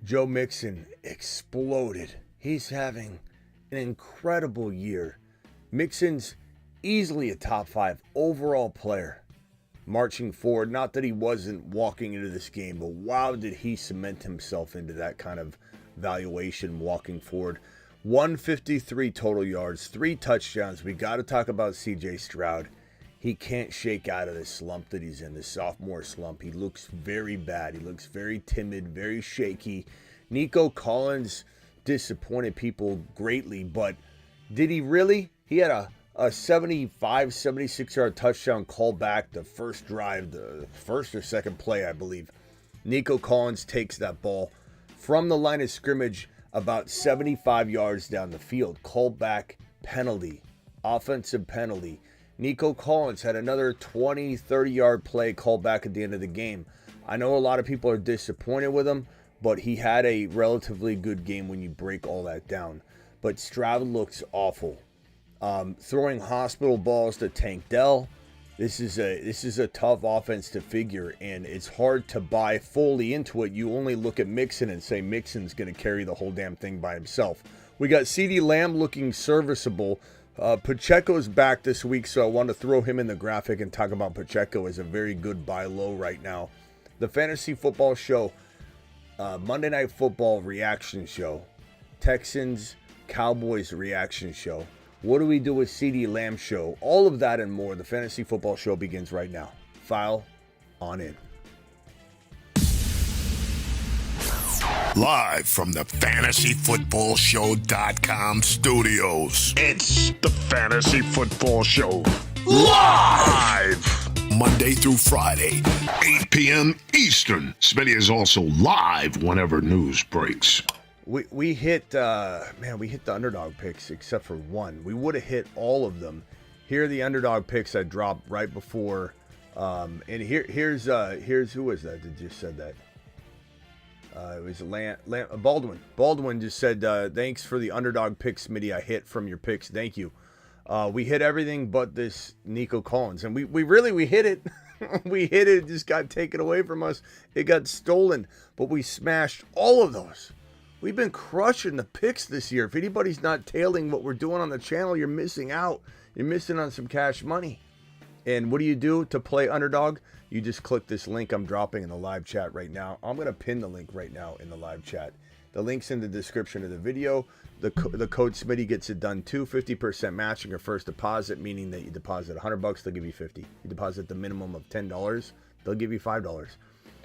Joe Mixon exploded. He's having an incredible year. Mixon's easily a top 5 overall player marching forward. Not that he wasn't walking into this game, but wow, did he cement himself into that kind of valuation walking forward. 153 total yards, 3 touchdowns. We got to talk about CJ Stroud. He can't shake out of this slump that he's in, this sophomore slump. He looks very bad. He looks very timid, very shaky. Nico Collins disappointed people greatly, but did he really? He had a 75, 76-yard touchdown call back the first drive, the first or second play, I believe. Nico Collins takes that ball from the line of scrimmage about 75 yards down the field. Called back penalty, offensive penalty. Nico Collins had another 20, 30-yard play called back at the end of the game. I know a lot of people are disappointed with him, but he had a relatively good game when you break all that down. But Stroud looks awful. Throwing hospital balls to Tank Dell. This is a tough offense to figure, and it's hard to buy fully into it. You only look at Mixon and say Mixon's going to carry the whole damn thing by himself. We got Ceedee Lamb looking serviceable. Pacheco's back this week, so I want to throw him in the graphic and talk about Pacheco as a very good buy low right now. The Fantasy Football Show, Monday Night Football reaction show, Texans, Cowboys reaction show. What do we do with CeeDee Lamb show? All of that and more. The Fantasy Football Show begins right now. File on in. Live from the FantasyFootballShow.com studios. It's the Fantasy Football Show. Live! Monday through Friday, 8 p.m. Eastern. Smitty is also live whenever news breaks. We hit the underdog picks except for one. We would have hit all of them. Here are the underdog picks I dropped right before. And here's who was that just said that? It was Baldwin. Baldwin just said, thanks for the underdog picks, Smitty. I hit from your picks. Thank you. We hit everything but this Nico Collins. And we hit it. We hit it. It just got taken away from us. It got stolen. But we smashed all of those. We've been crushing the picks this year. If anybody's not tailing what we're doing on the channel, you're missing out. You're missing on some cash money. And what do you do to play underdog? You just click this link I'm dropping in the live chat right now. I'm going to pin the link right now in the live chat. The link's in the description of the video. The code Smitty gets it done too. 50% matching your first deposit, meaning that you deposit $100, they'll give you $50. You deposit the minimum of $10, they'll give you $5.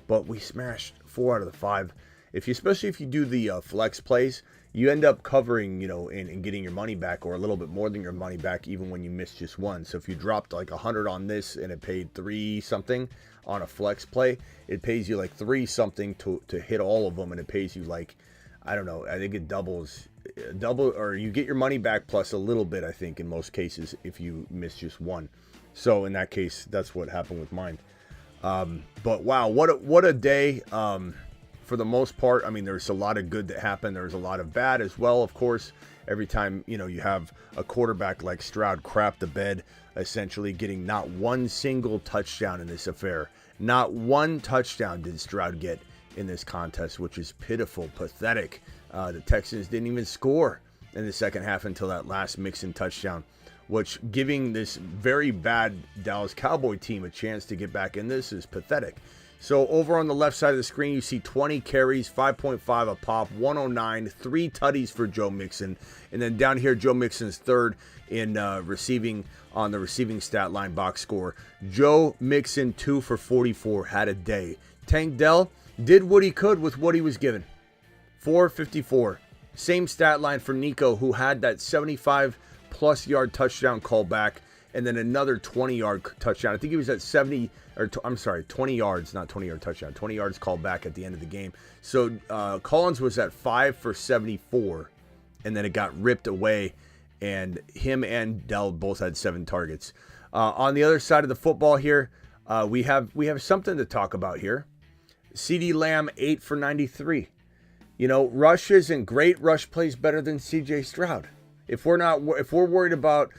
But we smashed 4 out of the 5. Especially if you do the flex plays, you end up covering, and getting your money back, or a little bit more than your money back, even when you miss just one. So if you dropped like 100 on this and it paid 3 something on a flex play, it pays you like 3 something to hit all of them, and it pays you like, I don't know, I think it double, or you get your money back plus a little bit, I think, in most cases if you miss just one. So in that case, that's what happened with mine. But wow, what a day. For the most part, I mean, there's a lot of good that happened. There's a lot of bad as well, of course. Every time, you have a quarterback like Stroud crap the bed, essentially getting not one single touchdown in this affair. Not one touchdown did Stroud get in this contest, which is pitiful, pathetic. The Texans didn't even score in the second half until that last Mixon touchdown, which giving this very bad Dallas Cowboy team a chance to get back in this is pathetic. So over on the left side of the screen, you see 20 carries, 5.5 a pop, 109, 3 tutties for Joe Mixon. And then down here, Joe Mixon's third in receiving on the receiving stat line box score. Joe Mixon, 2 for 44, had a day. Tank Dell did what he could with what he was given. 454. Same stat line for Nico, who had that 75-plus yard touchdown call back, and then another 20-yard touchdown. I think he was at 20 yards, not 20-yard touchdown. 20 yards called back at the end of the game. So Collins was at 5 for 74, and then it got ripped away, and him and Dell both had 7 targets. On the other side of the football here, we have something to talk about here. CeeDee Lamb, 8 for 93. Rush isn't great. Rush plays better than CJ Stroud. If we're not worried about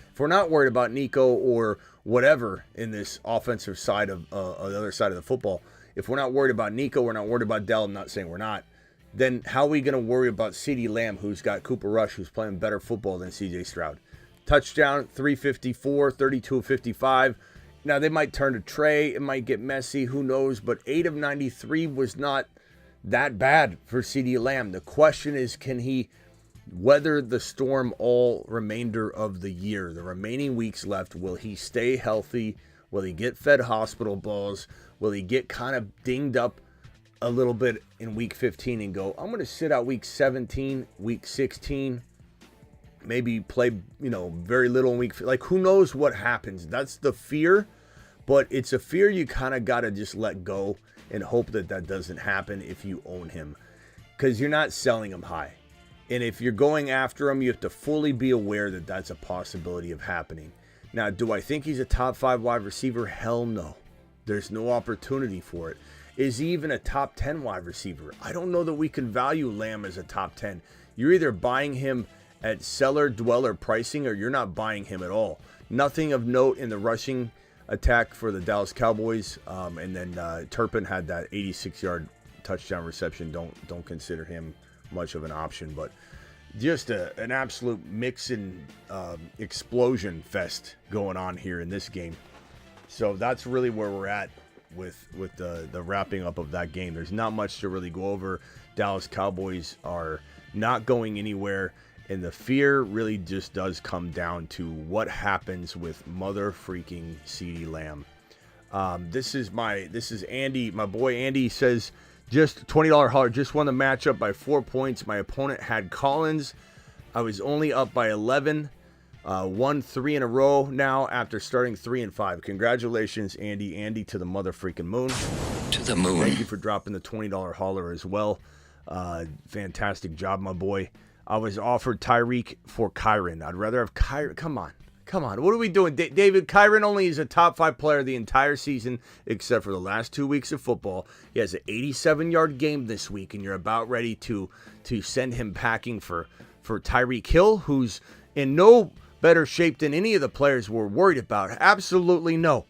Nico or whatever in this offensive side of the other side of the football, if we're not worried about Nico, we're not worried about Dell. I'm not saying we're not. then how are we going to worry about Ceedee Lamb, who's got Cooper Rush, who's playing better football than CJ Stroud? Touchdown, 354, 32 of 55. Now, they might turn to Trey. It might get messy. Who knows? But 8 of 93 was not that bad for CeeDee Lamb. The question is, can he weather the storm all remainder of the year? The remaining weeks left, will he stay healthy? Will he get fed hospital balls? Will he get kind of dinged up a little bit in week 15 and go, I'm going to sit out week 17, week 16, maybe play, very little in week, like who knows what happens. That's the fear, but it's a fear you kind of got to just let go and hope that that doesn't happen if you own him, because you're not selling him high. And if you're going after him, you have to fully be aware that that's a possibility of happening. Now, do I think he's a top 5 wide receiver? Hell no. There's no opportunity for it. Is he even a top 10 wide receiver? I don't know that we can value Lamb as a top 10. You're either buying him at seller dweller pricing or you're not buying him at all. Nothing of note in the rushing attack for the Dallas Cowboys. And then Turpin had that 86-yard touchdown reception. Don't consider him much of an option, but just an absolute Mixon explosion fest going on here in this game. So that's really where we're at with the wrapping up of that game. There's not much to really go over. Dallas Cowboys are not going anywhere, and the fear really just does come down to what happens with mother freaking CeeDee Lamb. This is Andy, my boy Andy says, just $20 holler, just won the matchup by 4 points. My opponent had Collins. I was only up by 11. Won 3 in a row now after starting 3 and 5. Congratulations, Andy. Andy to the mother freaking moon. To the moon. Thank you for dropping the $20 holler as well. Fantastic job, my boy. I was offered Tyreek for Kyron. I'd rather have Kyron. Come on. What are we doing? David, Kyron only is a top 5 player the entire season, except for the last 2 weeks of football. He has an 87-yard game this week, and you're about ready to send him packing for Tyreek Hill, who's in no better shape than any of the players we're worried about. Absolutely no.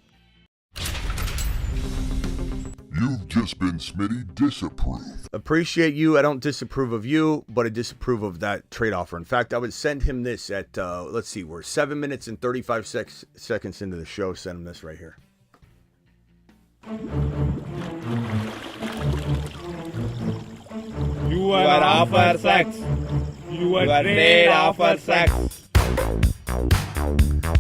You've just been Smitty disapproved. Appreciate you. I don't disapprove of you, but I disapprove of that trade offer. In fact, I would send him this at, let's see, we're 7 minutes and 35 seconds into the show. Send him this right here. You are offer sex. You are trade offer sex.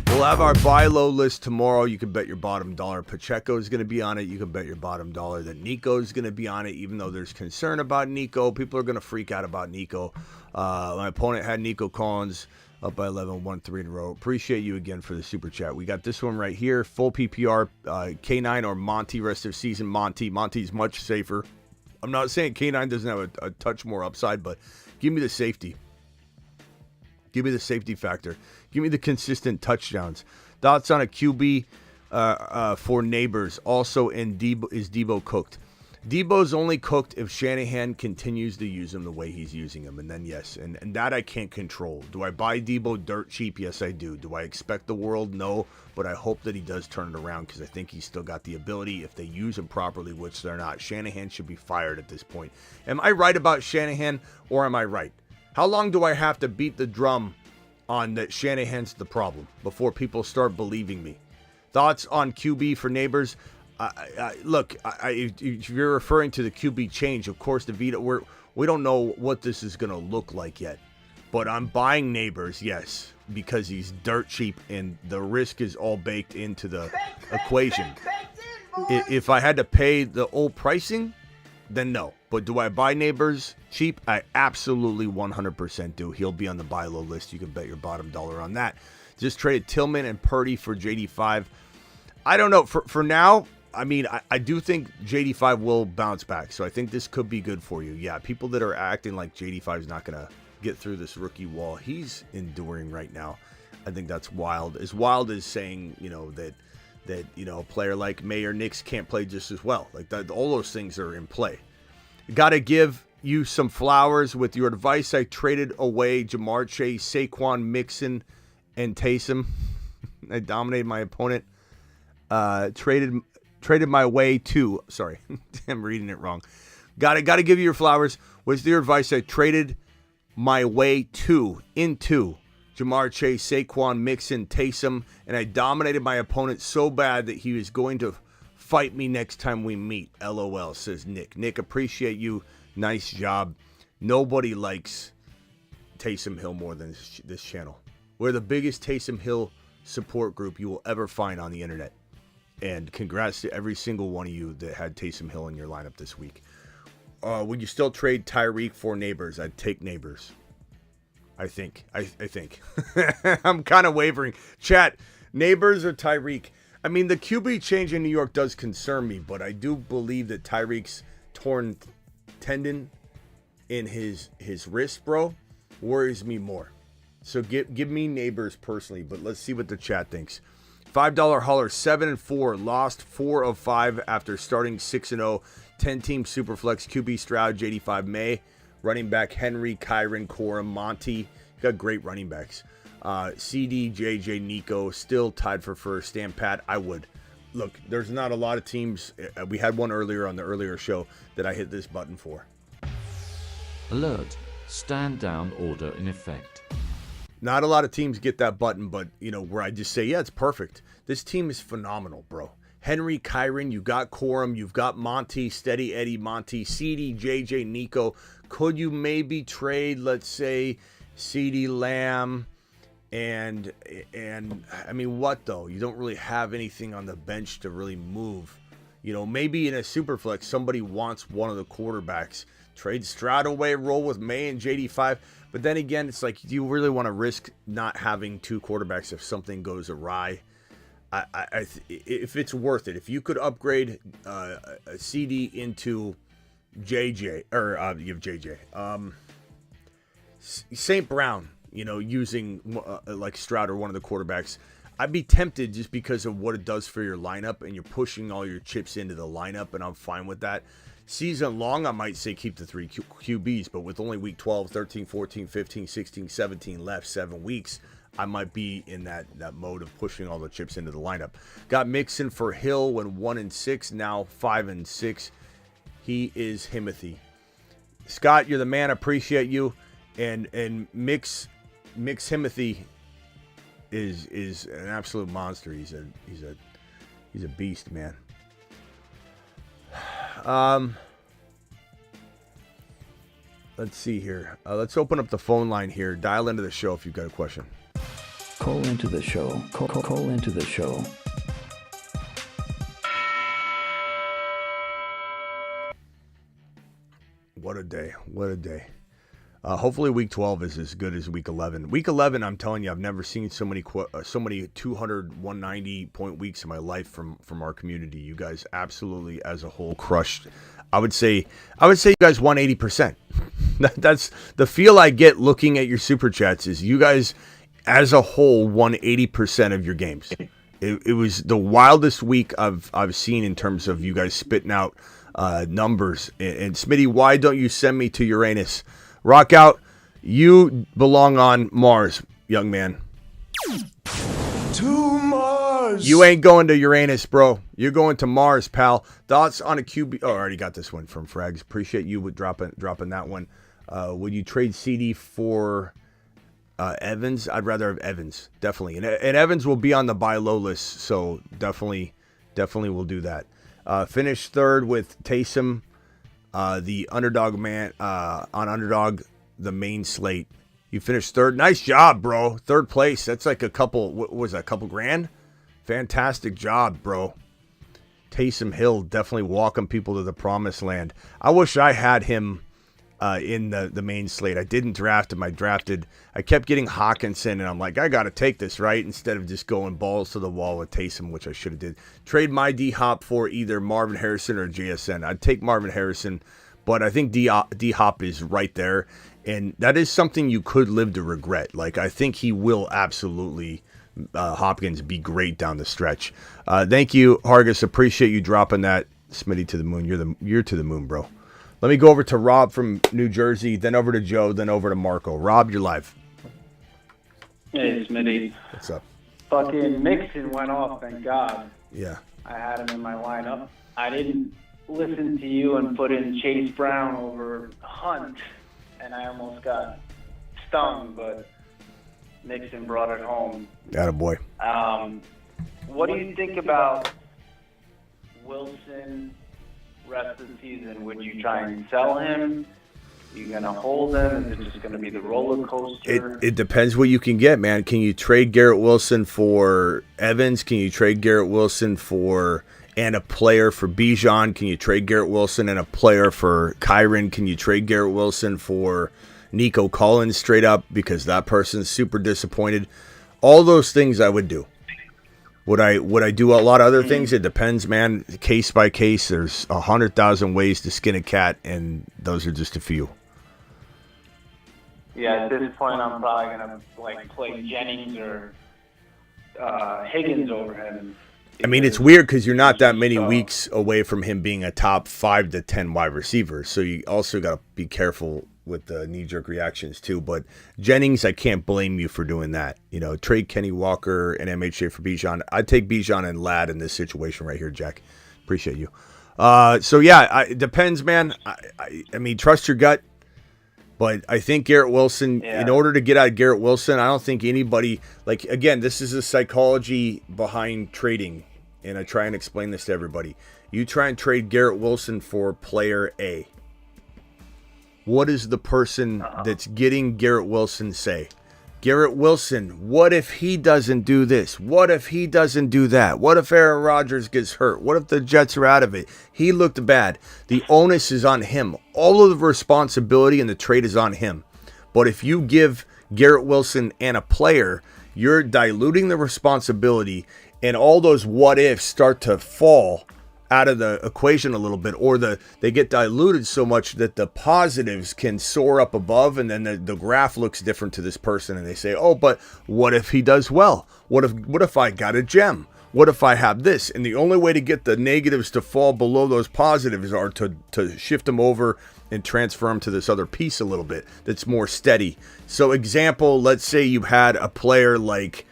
We'll have our buy low list tomorrow. You can bet your bottom dollar Pacheco is going to be on it. You can bet your bottom dollar that Nico is going to be on it, even though there's concern about Nico. People are going to freak out about Nico. My opponent had Nico Collins up by 11, won 3 in a row. Appreciate you again for the super chat. We got this one right here. Full PPR, K9 or Monty rest of season. Monty's much safer. I'm not saying K9 doesn't have a touch more upside, but give me the safety. Give me the safety factor. Give me the consistent touchdowns. Thoughts on a QB for Neighbors. Also, is Debo cooked? Debo's only cooked if Shanahan continues to use him the way he's using him. And then, yes, and that I can't control. Do I buy Debo dirt cheap? Yes, I do. Do I expect the world? No. But I hope that he does turn it around because I think he's still got the ability if they use him properly, which they're not. Shanahan should be fired at this point. Am I right about Shanahan or am I right? How long do I have to beat the drum on that Shanahan's the problem before people start believing me? Thoughts on QB for Neighbors? Look, if you're referring to the QB change, of course, DeVito, we don't know what this is going to look like yet. But I'm buying Neighbors, yes, because he's dirt cheap and the risk is all baked into the equation. If I had to pay the old pricing, then no. But do I buy Neighbors cheap? I absolutely 100% do. He'll be on the buy low list. You can bet your bottom dollar on that. Just traded Tillman and Purdy for JD5. I don't know. For now, I mean, I do think JD5 will bounce back. So I think this could be good for you. Yeah, people that are acting like JD5 is not going to get through this rookie wall he's enduring right now, I think that's wild. As wild as saying, that a player like May or Nix can't play just as well. Like that, all those things are in play. Got to give you some flowers with your advice. I traded away Jamar Chase, Saquon, Mixon, and Taysom. I dominated my opponent. Traded my way to. Sorry, I'm reading it wrong. Got to give you your flowers Was your advice? I traded my way into Jamar Chase, Saquon, Mixon, Taysom, and I dominated my opponent so bad that he was going to fight me next time we meet. LOL, says Nick. Nick, appreciate you. Nice job. Nobody likes Taysom Hill more than this channel. We're the biggest Taysom Hill support group you will ever find on the internet. And congrats to every single one of you that had Taysom Hill in your lineup this week. Would you still trade Tyreek for Neighbors? I'd take Neighbors. I think. I'm kind of wavering. Chat, Neighbors or Tyreek? I mean, the QB change in New York does concern me, but I do believe that Tyreek's torn tendon in his wrist, bro, worries me more. So give me Neighbors personally, but let's see what the chat thinks. $5 hauler, 7-4, lost 4 of 5 after starting 6-0. 10-team Superflex, QB Stroud, JD5 May, running back Henry, Kyron, Corum, Monty. You got great running backs. Ceedee, JJ, Nico, still tied for first. Stan Pat, I would. Look, there's not a lot of teams. We had one earlier on the earlier show that I hit this button for. Alert, stand down order in effect. Not a lot of teams get that button, but, where I just say, yeah, it's perfect. This team is phenomenal, bro. Henry, Kyron, you got Corum, you've got Monty, Steady Eddie, Monty, Ceedee, JJ, Nico. Could you maybe trade, let's say, Ceedee, Lamb, and I mean, what, though? You don't really have anything on the bench to really move. Maybe in a Superflex, somebody wants one of the quarterbacks. Trade Stroud away, roll with May and JD5. But then again, it's like, do you really want to risk not having two quarterbacks if something goes awry? If it's worth it, if you could upgrade a CD into JJ, or you have JJ, St. Brown, using like Stroud or one of the quarterbacks, I'd be tempted just because of what it does for your lineup, and you're pushing all your chips into the lineup, and I'm fine with that. Season long, I might say keep the 3 QBs, but with only week 12, 13, 14, 15, 16, 17 left, 7 weeks, I might be in that mode of pushing all the chips into the lineup. Got Mixon for Hill when 1-6, now 5-6. He is Himothy. Scott, you're the man. Appreciate you. And Mix Himothy is an absolute monster. He's a beast, man. Let's see here. Let's open up the phone line here. Dial into the show if you've got a question. Call into the show. Call into the show. What a day. What a day. Hopefully week 12 is as good as week 11. Week 11, I'm telling you, I've never seen so many 200, 190 point weeks in my life from our community. You guys absolutely, as a whole, crushed. I would say you guys won 80%. That's the feel I get looking at your super chats is you guys, as a whole, won 80% of your games. It was the wildest week I've seen in terms of you guys spitting out numbers. And Smitty, why don't you send me to Uranus? Rock out. You belong on Mars, young man. To Mars. You ain't going to Uranus, bro. You're going to Mars, pal. Thoughts on a QB? Oh, I already got this one from Frags. Appreciate you with dropping that one. Would you trade CD for Evans? I'd rather have Evans, definitely. And Evans will be on the buy low list, so definitely will do that. Finish third with Taysom. The underdog man on underdog, the main slate. You finished third. Nice job, bro. Third place. That's like a couple. What was that? A couple grand? Fantastic job, bro. Taysom Hill definitely walking people to the promised land. I wish I had him in the main slate. I didn't draft him. I kept getting Hawkinson, and I'm like, I got to take this, right? Instead of just going balls to the wall with Taysom, which I should have did. Trade my D-Hop for either Marvin Harrison or JSN. I'd take Marvin Harrison, but I think D-Hop is right there, and that is something you could live to regret. Like, I think he will absolutely, Hopkins, be great down the stretch. Thank you, Hargis. Appreciate you dropping that. Smitty to the moon. You're to the moon, bro. Let me go over to Rob from New Jersey, then over to Joe, then over to Marco. Rob, you're live. Hey, Smitty. What's up? Fucking Mixon went off, thank God. Yeah. I had him in my lineup. I didn't listened to you and put in Chase Brown over Hunt, and I almost got stung, but Mixon brought it home. Attaboy. What do you think about Wilson rest of the season? Would you try and sell him? Are you going to hold him? Is it just going to be the roller coaster? It depends what you can get, man. Can you trade Garrett Wilson for Evans? Can you trade Garrett Wilson and a player for Bijan? Can you trade Garrett Wilson and a player for Kyron? Can you trade Garrett Wilson for Nico Collins straight up because that person's super disappointed? All those things I would do. Would I do a lot of other things? It depends, man. Case by case. There's 100,000 ways to skin a cat, and those are just a few. Yeah, at this point, I'm probably gonna play Jennings or Higgins over him. I mean, it's weird because you're not that many weeks away from him being a top 5 to 10 wide receiver. So you also got to be careful with the knee-jerk reactions too. But Jennings, I can't blame you for doing that. Trade Kenny Walker and MHA for Bijan. I'd take Bijan and Ladd in this situation right here, Jack. Appreciate you. So yeah, it depends, man. I mean, trust your gut. But I think Garrett Wilson, in order to get out of Garrett Wilson, I don't think anybody, again, this is the psychology behind trading. And I try and explain this to everybody. You try and trade Garrett Wilson for player A. What does the person that's getting Garrett Wilson say? Garrett Wilson, what if he doesn't do this? What if he doesn't do that? What if Aaron Rodgers gets hurt? What if the Jets are out of it? He looked bad. The onus is on him. All of the responsibility in the trade is on him. But if you give Garrett Wilson and a player, you're diluting the responsibility, and all those what ifs start to fall out of the equation a little bit, or they get diluted so much that the positives can soar up above, and then the graph looks different to this person, and they say, oh, but what if he does well? What if I got a gem? What if I have this? And the only way to get the negatives to fall below those positives are to shift them over and transfer them to this other piece a little bit that's more steady. So example, let's say you had a player like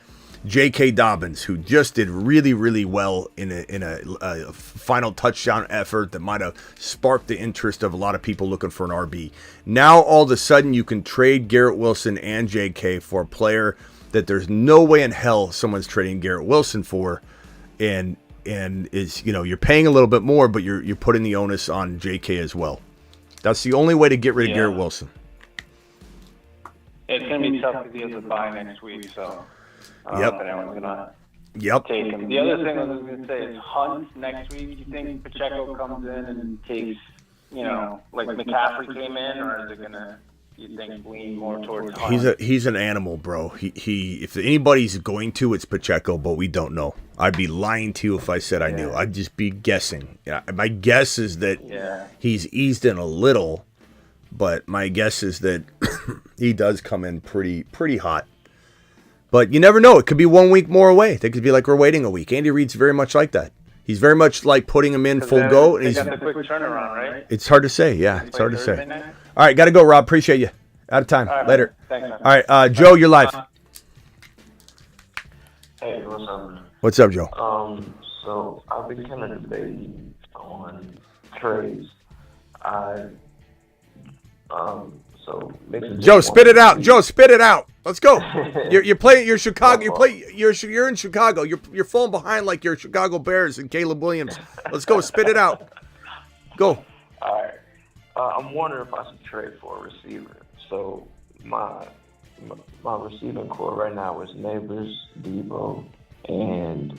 J.K. Dobbins, who just did really, really well in a final touchdown effort that might have sparked the interest of a lot of people looking for an RB. Now, all of a sudden, you can trade Garrett Wilson and J.K. for a player that there's no way in hell someone's trading Garrett Wilson for, and is, you're paying a little bit more, but you're putting the onus on J.K. as well. That's the only way to get rid of Garrett Wilson. It's going to be tough because he has a bye next week, so. Yep. Anyone's gonna take him. The other thing I was going to say is Hunt next week. You think Pacheco comes in and takes, like McCaffrey came in, or is it gonna? You think lean more towards Hunt? He's an animal, bro. He if anybody's going to, it's Pacheco, but we don't know. I'd be lying to you if I said I knew. I'd just be guessing. Yeah, my guess is that he's eased in a little, but my guess is that he does come in pretty hot. But you never know. It could be 1 week more away. They could be like, we're waiting a week. Andy Reid's very much like that. He's very much like putting him in full go. They got the quick turnaround, right? It's hard to say. Yeah, it's hard to say. Night? All right, got to go, Rob. Appreciate you. Out of time. Right, later. Thanks, man. All right, Joe, you're live. Hey, what's up? What's up, Joe? So I've been kind of debating on trades. Joe, spit it out. Joe, spit it out. Let's go. You're playing. You're Chicago. You're in Chicago. You're falling behind like your Chicago Bears and Caleb Williams. Let's go. Spit it out. Go. All right. I'm wondering if I should trade for a receiver. So my receiving core right now is Neighbors, Debo, and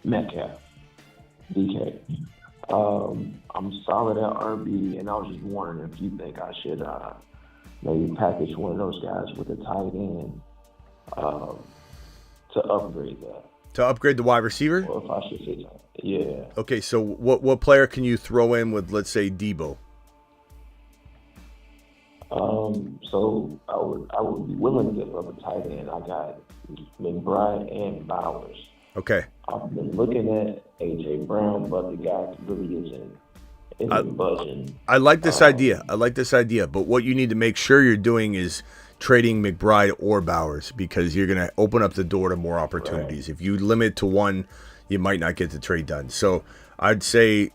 Metcalf, DK. I'm solid at RB, and I was just wondering if you think I should maybe package one of those guys with a tight end to upgrade that. To upgrade the wide receiver? Or if I should say, yeah. Okay, so what player can you throw in with, let's say, Debo? So I would be willing to give up a tight end. I got McBride and Bowers. Okay. I've been looking at A.J. Brown, but the guy really isn't budging. I like this idea. But what you need to make sure you're doing is trading McBride or Bowers, because you're going to open up the door to more opportunities. Right. If you limit to one, you might not get the trade done. So I'd say,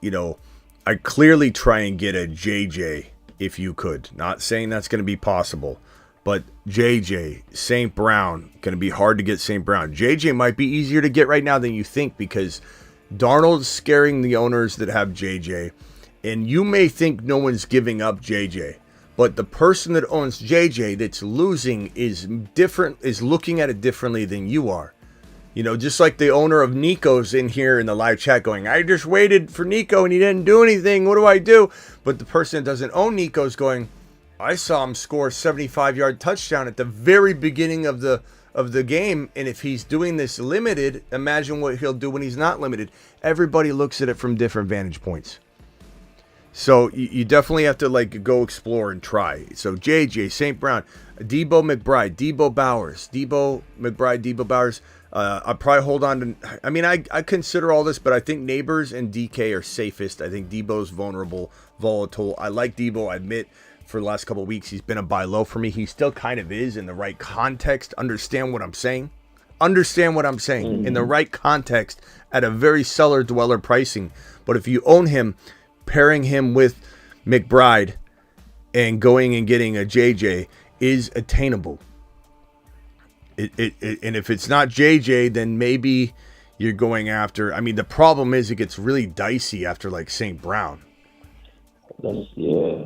I'd clearly try and get a JJ if you could. Not saying that's going to be possible, but JJ, St. Brown, going to be hard to get St. Brown. JJ might be easier to get right now than you think because Darnold's scaring the owners that have JJ, and you may think no one's giving up JJ, but the person that owns JJ that's losing is looking at it differently than you are. Just like the owner of Nico's in here in the live chat going, I just waited for Nico and he didn't do anything. What do I do? But the person that doesn't own Nico's going, I saw him score a 75-yard touchdown at the very beginning of the game. And if he's doing this limited, imagine what he'll do when he's not limited. Everybody looks at it from different vantage points. So you definitely have to go explore and try. So JJ, St. Brown, Debo McBride, Debo McBride, Debo Bowers. I'll probably hold on to. I consider all this, but I think Neighbors and DK are safest. I think Debo's volatile. I like Debo. I admit for the last couple of weeks he's been a buy low for me. He still kind of is in the right context. Understand what I'm saying? In the right context at a very seller dweller pricing. But if you own him, pairing him with McBride and going and getting a JJ is attainable. And if it's not JJ, then maybe you're going after. The problem is it gets really dicey after St. Brown. Yeah.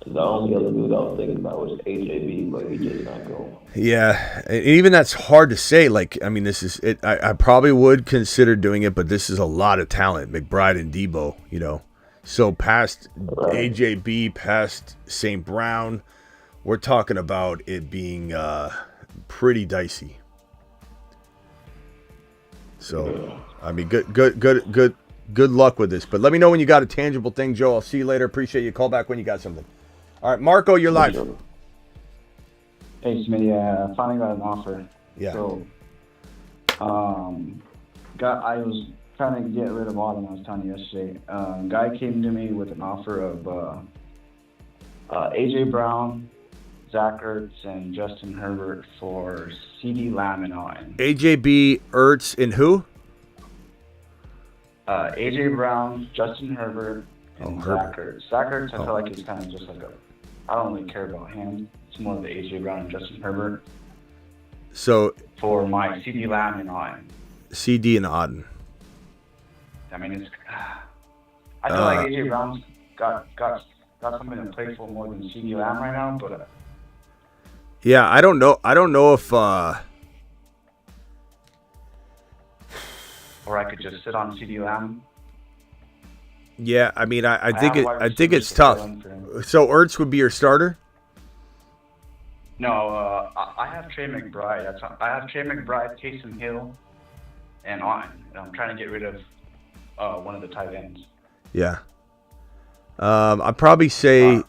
The only other dude I was thinking about was AJB, but he did not go. Yeah, and even that's hard to say. This is it. I probably would consider doing it, but this is a lot of talent. McBride and Debo, So past AJB, past St. Brown, we're talking about it being pretty dicey. So, good luck with this. But let me know when you got a tangible thing, Joe. I'll see you later. Appreciate you. Call back when you got something. All right, Marco, you're live. Hey, Smitty. Finally got an offer. Yeah. So, I was trying to get rid of Autumn. I was telling you yesterday. Guy came to me with an offer of AJ Brown, Zach Ertz, and Justin Herbert for Ceedee, Lamb, and Otten. AJB, Ertz, and who? AJ Brown, Justin Herbert, and Zach Ertz. Zach Ertz, I feel like he's kind of just I don't really care about him. It's more the AJ Brown and Justin Herbert. So for my Ceedee, Lamb, and Otten. CD and Otten. I feel like AJ Brown's got something to play for more than Ceedee Lamb right now, but. Yeah, I don't know. I don't know if. Or I could just sit on Ceedee Lamb. Yeah, I think it's tough. So Ertz would be your starter? No, I have Trey McBride. I have Trey McBride, Taysom Hill, and Otten. I'm trying to get rid of one of the tight ends. Yeah. I'd probably say,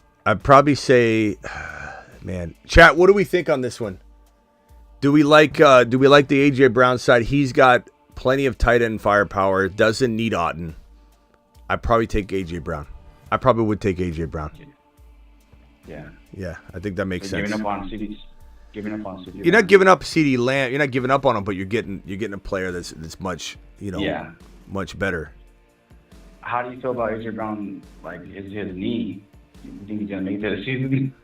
man, chat. What do we think on this one? Do we like the AJ Brown side? He's got plenty of tight end firepower. Doesn't need Otten. I'd probably take AJ Brown. I probably would take AJ Brown. Yeah. Yeah, I think that makes sense. Giving up on Ceedee. You're not giving up Ceedee Lamb. You're not giving up on him, but you're getting a player that's much much better. How do you feel about AJ Brown? Is his knee? Do you think he's gonna make that season?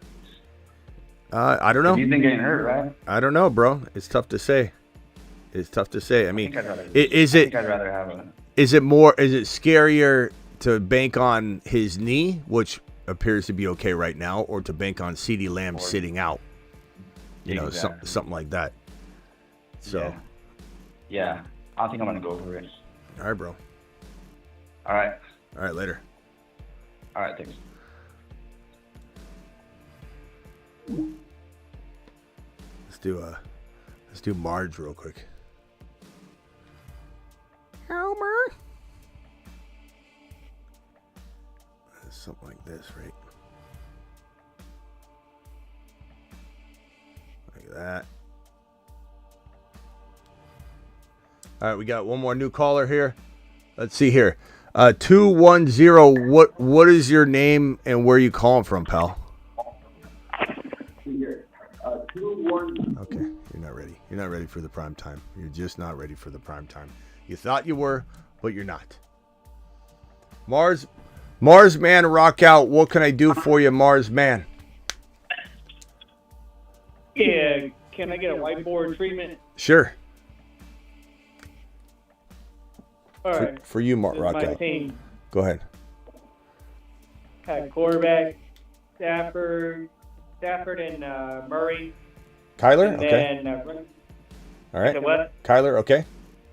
I don't know. He's been getting hurt, right? I don't know, bro. It's tough to say. Is it scarier to bank on his knee, which appears to be okay right now, or to bank on CeeDee Lamb sitting out? Something like that. So. Yeah. I think I'm gonna go for it. All right, bro. All right, later. All right, thanks. Let's do Marge real quick. Elmer. Something like this, right? Like that. All right, we got one more new caller here. Let's see here. 210. What is your name and where are you calling from, pal? Okay, you're not ready. You're not ready for the prime time. You're just not ready for the prime time. You thought you were, but you're not. Mars Man, rock out. What can I do for you, Mars Man? Yeah, can I get a whiteboard treatment? Sure. All right. For you, This is rock my out. team. Go ahead. Quarterback, Stafford and Murray. Kyler? And Okay. then, All right. the what? Kyler, okay.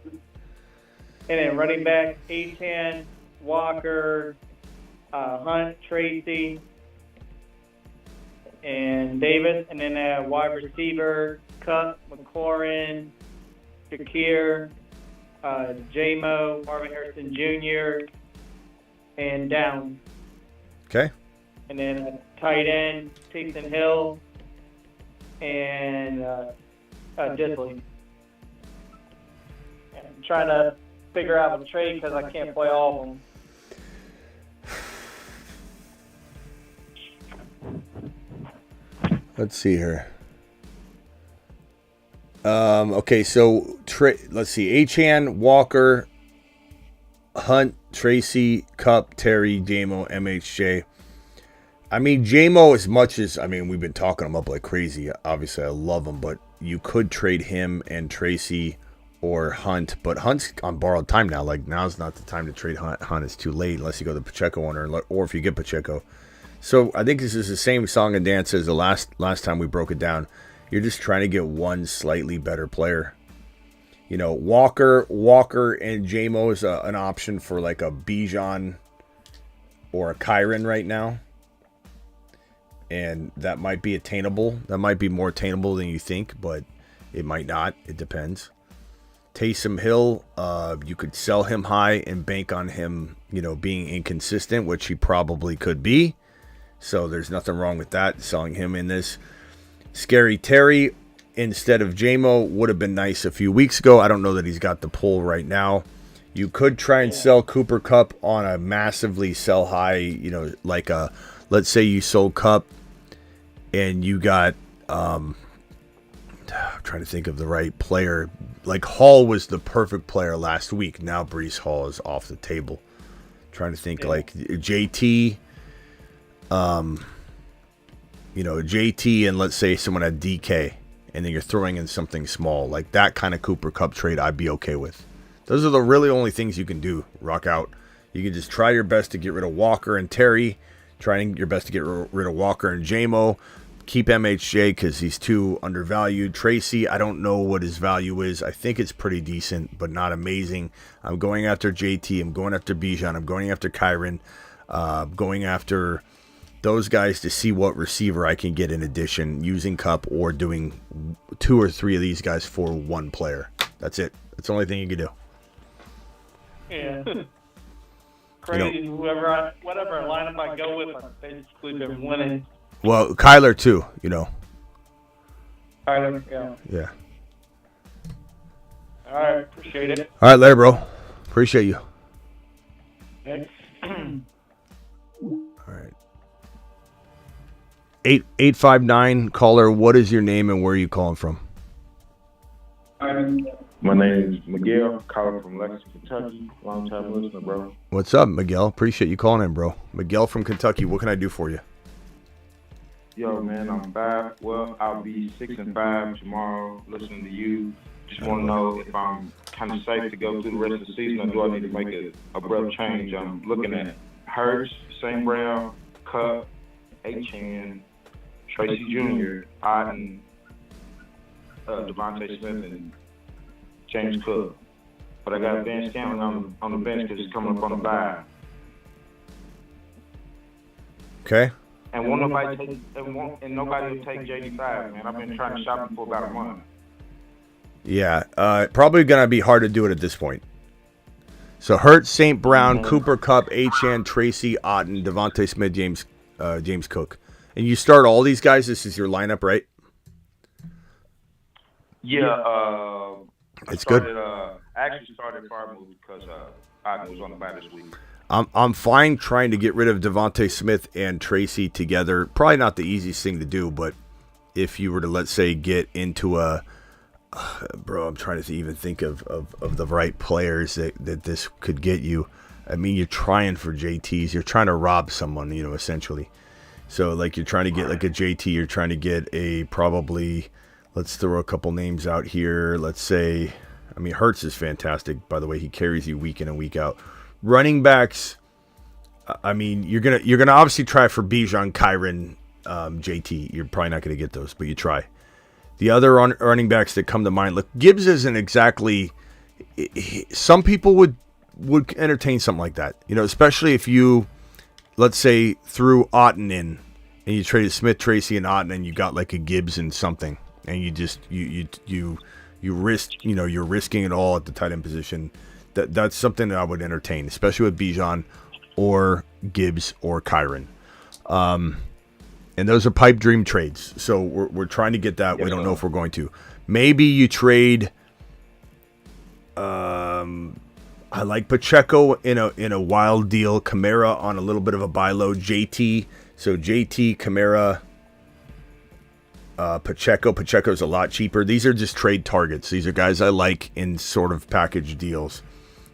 And then running back, Achane, Walker, Hunt, Tracy, and Davis. And then wide receiver, Cup, McLaurin, Shakir, J-Mo, Marvin Harrison Jr., and Downs. Okay. And then tight end, Taysom Hill, and Disley. I'm trying to figure out the trade because I can't play all of them. Let's see here. Okay, so let's see. Achane, Walker, Hunt, Tracy, Cup, Terry, J-Mo, MHJ. I mean, J-Mo, as much as, we've been talking him up like crazy. Obviously, I love him, but you could trade him and Tracy or Hunt. But Hunt's on borrowed time now. Like, now's not the time to trade Hunt. Hunt is too late unless you go the Pacheco owner, or if you get Pacheco. So I think this is the same song and dance as the last time we broke it down. You're just trying to get one slightly better player. You know, Walker and J-Mo is an option for like a Bijan or a Kyron right now. And that might be attainable. That might be more attainable than you think, but it might not. It depends. Taysom Hill, you could sell him high and bank on him, being inconsistent, which he probably could be. So there's nothing wrong with that, selling him in this. Scary Terry instead of J-Mo would have been nice a few weeks ago. I don't know that he's got the pull right now. You could try and sell Cooper Kupp on a massively sell high, like let's say you sold Kupp and you got, I'm trying to think of the right player. Like Hall was the perfect player last week. Now Breece Hall is off the table. Trying to think like JT, JT and let's say someone had DK, and then you're throwing in something small like that kind of Cooper Kupp trade. I'd be okay with. Those are the really only things you can do. Rock out. You can just try your best to get rid of Walker and Terry. Trying your best to get rid of Walker and J-Mo. Keep MHJ because he's too undervalued. Tracy, I don't know what his value is. I think it's pretty decent, but not amazing. I'm going after JT. I'm going after Bijan. I'm going after Kyron. Going after those guys to see what receiver I can get in addition, using Kupp or doing 2 or 3 of these guys for one player. That's it. That's the only thing you can do. Yeah. Crazy. Whatever lineup I go with, I've basically been winning. Well, Kyler too, Kyler, yeah. Yeah. All right, appreciate it. All right, later, bro. Appreciate you. Okay. All right. 859 caller. What is your name and where are you calling from? My name is Miguel, calling from Lexington, Kentucky. Long time listener, bro. What's up, Miguel? Appreciate you calling in, bro. Miguel from Kentucky. What can I do for you? Yo, man, I'm back. Well, I'll be 6-5 tomorrow listening to you. Just want to know if I'm kind of safe to go through the rest of the season, or do I need to make an abrupt change? I'm looking at Hurts, St. Brown, Cup, Achane, Tracy Jr., Otten, Devontae Smith, and James Cook. But I got Ben Scanlon on the bench because he's coming up on the bye. Okay. And nobody will take JD5, man. I've been trying to shop him for about a month. Yeah, probably going to be hard to do it at this point. So Hurts, St. Brown, Cooper Kupp, Achane, Tracy, Otten, Devontae Smith, James Cook. And you start all these guys. This is your lineup, right? Yeah. It's good. I actually started Farmouth because Otten was on the bye this week. I'm fine trying to get rid of Devontae Smith and Tracy together. Probably not the easiest thing to do, but if you were to, let's say, get into a bro, I'm trying to even think of the right players that this could get you. I mean, you're trying for JTs. You're trying to rob someone, essentially. So, like, you're trying to get, like, a JT. You're trying to get a probably, let's throw a couple names out here. Let's say, I mean, Hurts is fantastic, by the way. He carries you week in and week out. Running backs, I mean, you're gonna obviously try for Bijan, Kyren, JT. You're probably not going to get those, but you try. The other running backs that come to mind, look, Gibbs isn't exactly, some people would entertain something like that, especially if you, let's say, threw Otten in and you traded Smith, Tracy, and Otten, and you got like a Gibbs and something, and you just you risk, you're risking it all at the tight end position. That's something that I would entertain, especially with Bijan or Gibbs or Kyren. And those are pipe dream trades. So we're trying to get that. We don't know if we're going to. Maybe you trade. I like Pacheco in a wild deal. Kamara on a little bit of a buy low. JT. So JT, Kamara, Pacheco. Pacheco's a lot cheaper. These are just trade targets. These are guys I like in sort of package deals.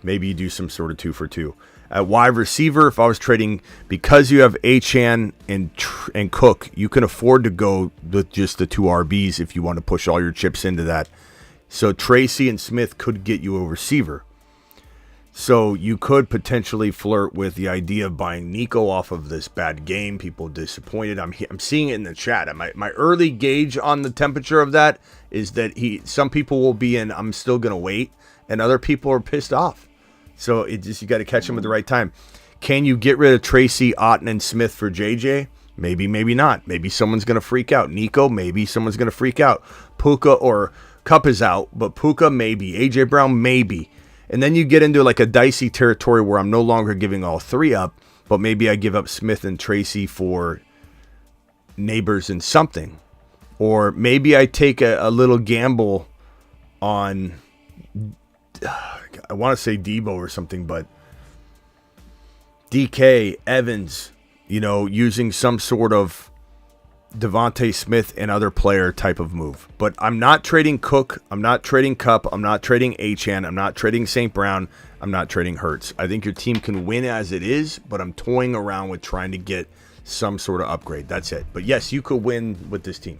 Maybe you do some sort of 2 for 2. At wide receiver, if I was trading, because you have Achane and Cook, you can afford to go with just the 2 RBs if you want to push all your chips into that. So Tracy and Smith could get you a receiver. So you could potentially flirt with the idea of buying Nico off of this bad game. People disappointed. I'm seeing it in the chat. My early gauge on the temperature of that is that some people will be in, I'm still going to wait, and other people are pissed off. So you got to catch them at the right time. Can you get rid of Tracy, Otten, and Smith for JJ? Maybe, maybe not. Maybe someone's going to freak out. Nico, maybe someone's going to freak out. Puka or Cup is out, but Puka, maybe. AJ Brown, maybe. And then you get into like a dicey territory where I'm no longer giving all 3 up, but maybe I give up Smith and Tracy for Neighbors and something. Or maybe I take a little gamble on... I want to say Debo or something, but DK, Evans, using some sort of Devontae Smith and other player type of move. But I'm not trading Cook. I'm not trading Cup. I'm not trading Achane. I'm not trading St. Brown. I'm not trading Hurts. I think your team can win as it is, but I'm toying around with trying to get some sort of upgrade. That's it. But yes, you could win with this team.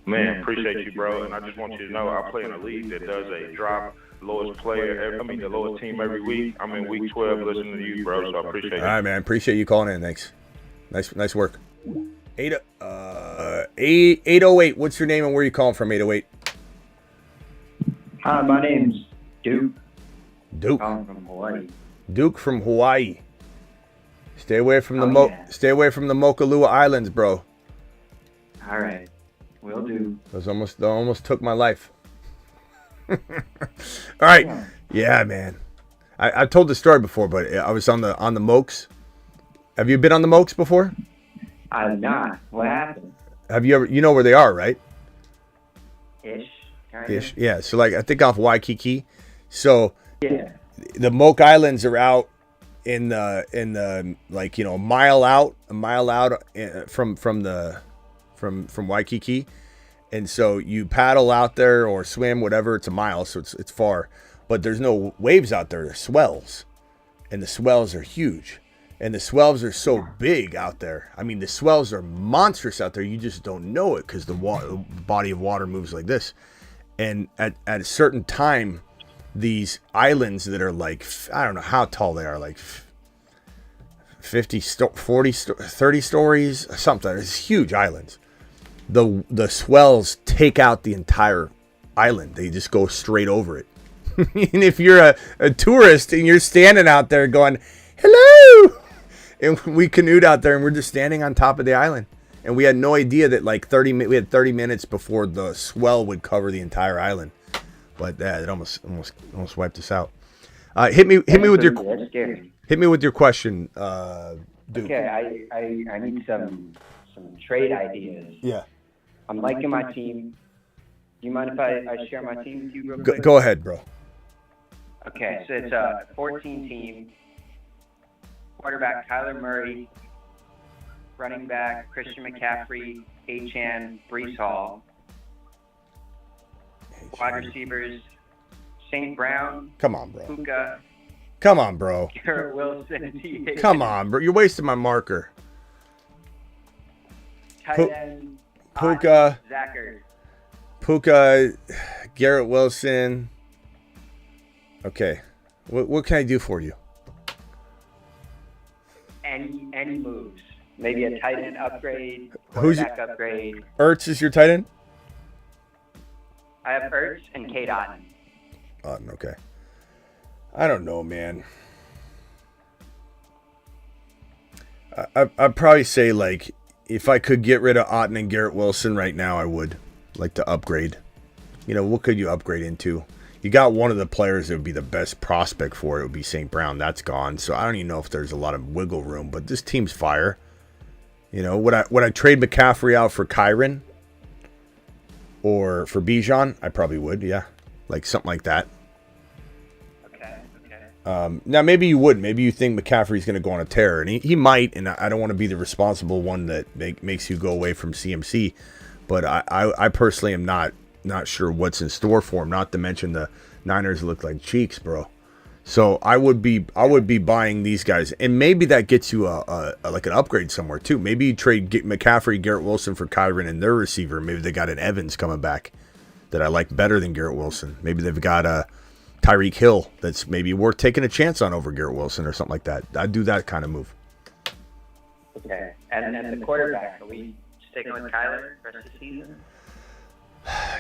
Man, appreciate you, bro. And I just want you to know I play in a league that does a drop lowest the lowest team every week. I'm in week 12 listening to you, bro, so I appreciate it. All right, man. Appreciate you calling in. Thanks. Nice work. 808. What's your name and where are you calling from, 808? Hi, my name's Duke. Duke. I'm from Hawaii. Duke from Hawaii. Stay away from the Mokalua Islands, bro. All right. Will do. Those almost took my life. All right. Yeah, man. I've told this story before, but I was on the Mokes. Have you been on the Mokes before? I'm not. What happened? Have you ever? You know where they are, right? Ish. Ish. Yeah. So like I think off Waikiki. So yeah. The Moke Islands are out in the like a mile out from Waikiki. And so you paddle out there or swim, whatever. It's a mile, so it's far. But there's no waves out there. There's swells. And the swells are huge. And the swells are so big out there. I mean, the swells are monstrous out there. You just don't know it because the body of water moves like this. And at a certain time, these islands that are like, I don't know how tall they are, like 50, 40, 30 stories, something. It's huge islands. The swells take out the entire island. They just go straight over it. And if you're a tourist and you're standing out there going, hello, and we canoed out there and we're just standing on top of the island. And we had no idea that we had 30 minutes before the swell would cover the entire island. But it almost wiped us out. Hit me with your question, Duke. Okay, I need some trade ideas. Yeah. I'm liking my team. Do you mind if I share my team with you real quick? Go ahead, bro. Okay, so it's a 14 team. Quarterback Kyler Murray, running back Christian McCaffrey, Achane, Breece Hall. Wide receivers St. Brown, come on, bro. Puka, Come on, bro. Garrett Wilson. Come on, bro. You're wasting my marker. Tight end. Puka. Zach Ertz. Puka. Garrett Wilson. Okay. What can I do for you? Any moves. Maybe a tight end upgrade. Quarterback upgrade. Ertz is your tight end? I have Ertz and Kate Otten. Otten, okay. I don't know, man. I'd probably say, like, if I could get rid of Otten and Garrett Wilson right now, I would like to upgrade. You know, what could you upgrade into? You got one of the players that would be the best prospect for it. It would be St. Brown. That's gone. So I don't even know if there's a lot of wiggle room. But this team's fire. You know, would I trade McCaffrey out for Kyron? Or for Bijan? I probably would, yeah. Like something like that. Okay. Now, maybe you wouldn't. Maybe you think McCaffrey's going to go on a tear. And he might. And I don't want to be the responsible one that makes you go away from CMC. But I personally am not sure what's in store for him. Not to mention the Niners look like cheeks, bro. So I would be buying these guys, and maybe that gets you like an upgrade somewhere too. Maybe you trade McCaffrey, Garrett Wilson for Kyron and their receiver. Maybe they got an Evans coming back that I like better than Garrett Wilson. Maybe they've got a Tyreek Hill that's maybe worth taking a chance on over Garrett Wilson or something like that. I'd do that kind of move. Okay, and then the quarterback, are we sticking with Kyler for the rest of the season?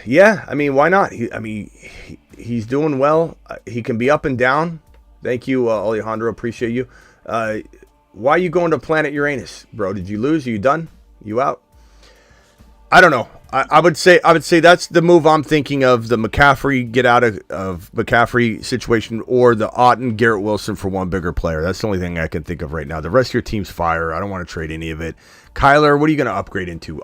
Yeah, I mean, why not? He's doing well. He can be up and down. Thank you, Alejandro. Appreciate you. Why are you going to Planet Uranus, bro? Did you lose? Are you done? You out? I don't know. I would say that's the move I'm thinking of. The McCaffrey get out of McCaffrey situation, or the Otten Garrett Wilson for one bigger player. That's the only thing I can think of right now. The rest of your team's fire. I don't want to trade any of it. Kyler, what are you going to upgrade into?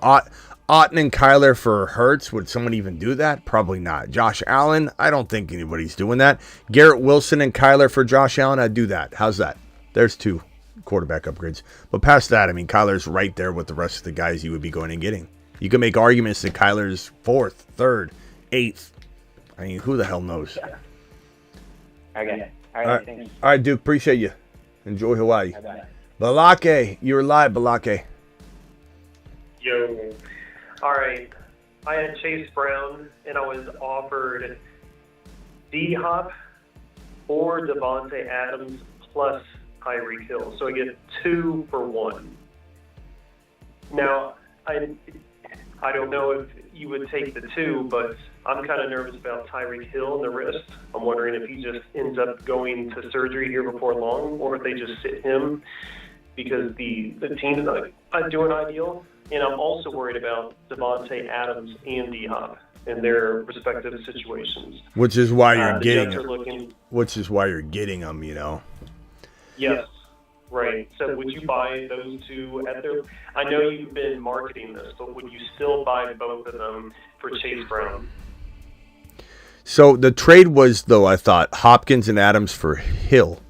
Otten and Kyler for Hurts. Would someone even do that? Probably not. Josh Allen, I don't think anybody's doing that. Garrett Wilson and Kyler for Josh Allen, I'd do that. How's that? There's 2 quarterback upgrades. But past that, I mean, Kyler's right there with the rest of the guys you would be going and getting. You can make arguments that Kyler's 4th, 3rd, 8th. I mean, who the hell knows? Okay. All right, thanks. All right, Duke, appreciate you. Enjoy Hawaii. Bye-bye. Balake, you're live, Balake. Yo. All right. I had Chase Brown, and I was offered D-Hop or Devontae Adams plus Tyreek Hill. So I get 2 for 1. Now, I don't know if you would take the 2, but I'm kind of nervous about Tyreek Hill and the wrist. I'm wondering if he just ends up going to surgery here before long, or if they just sit him because the team is not doing ideal. And I'm also worried about Devontae Adams and D-Hop in their respective situations. Which is why you're getting them. Which is why you're getting them, you know. Yes, right. So would you buy those 2 at their... I know you've been marketing this, but would you still buy both of them for Chase Brown? So the trade was, though, I thought, Hopkins and Adams for Hill.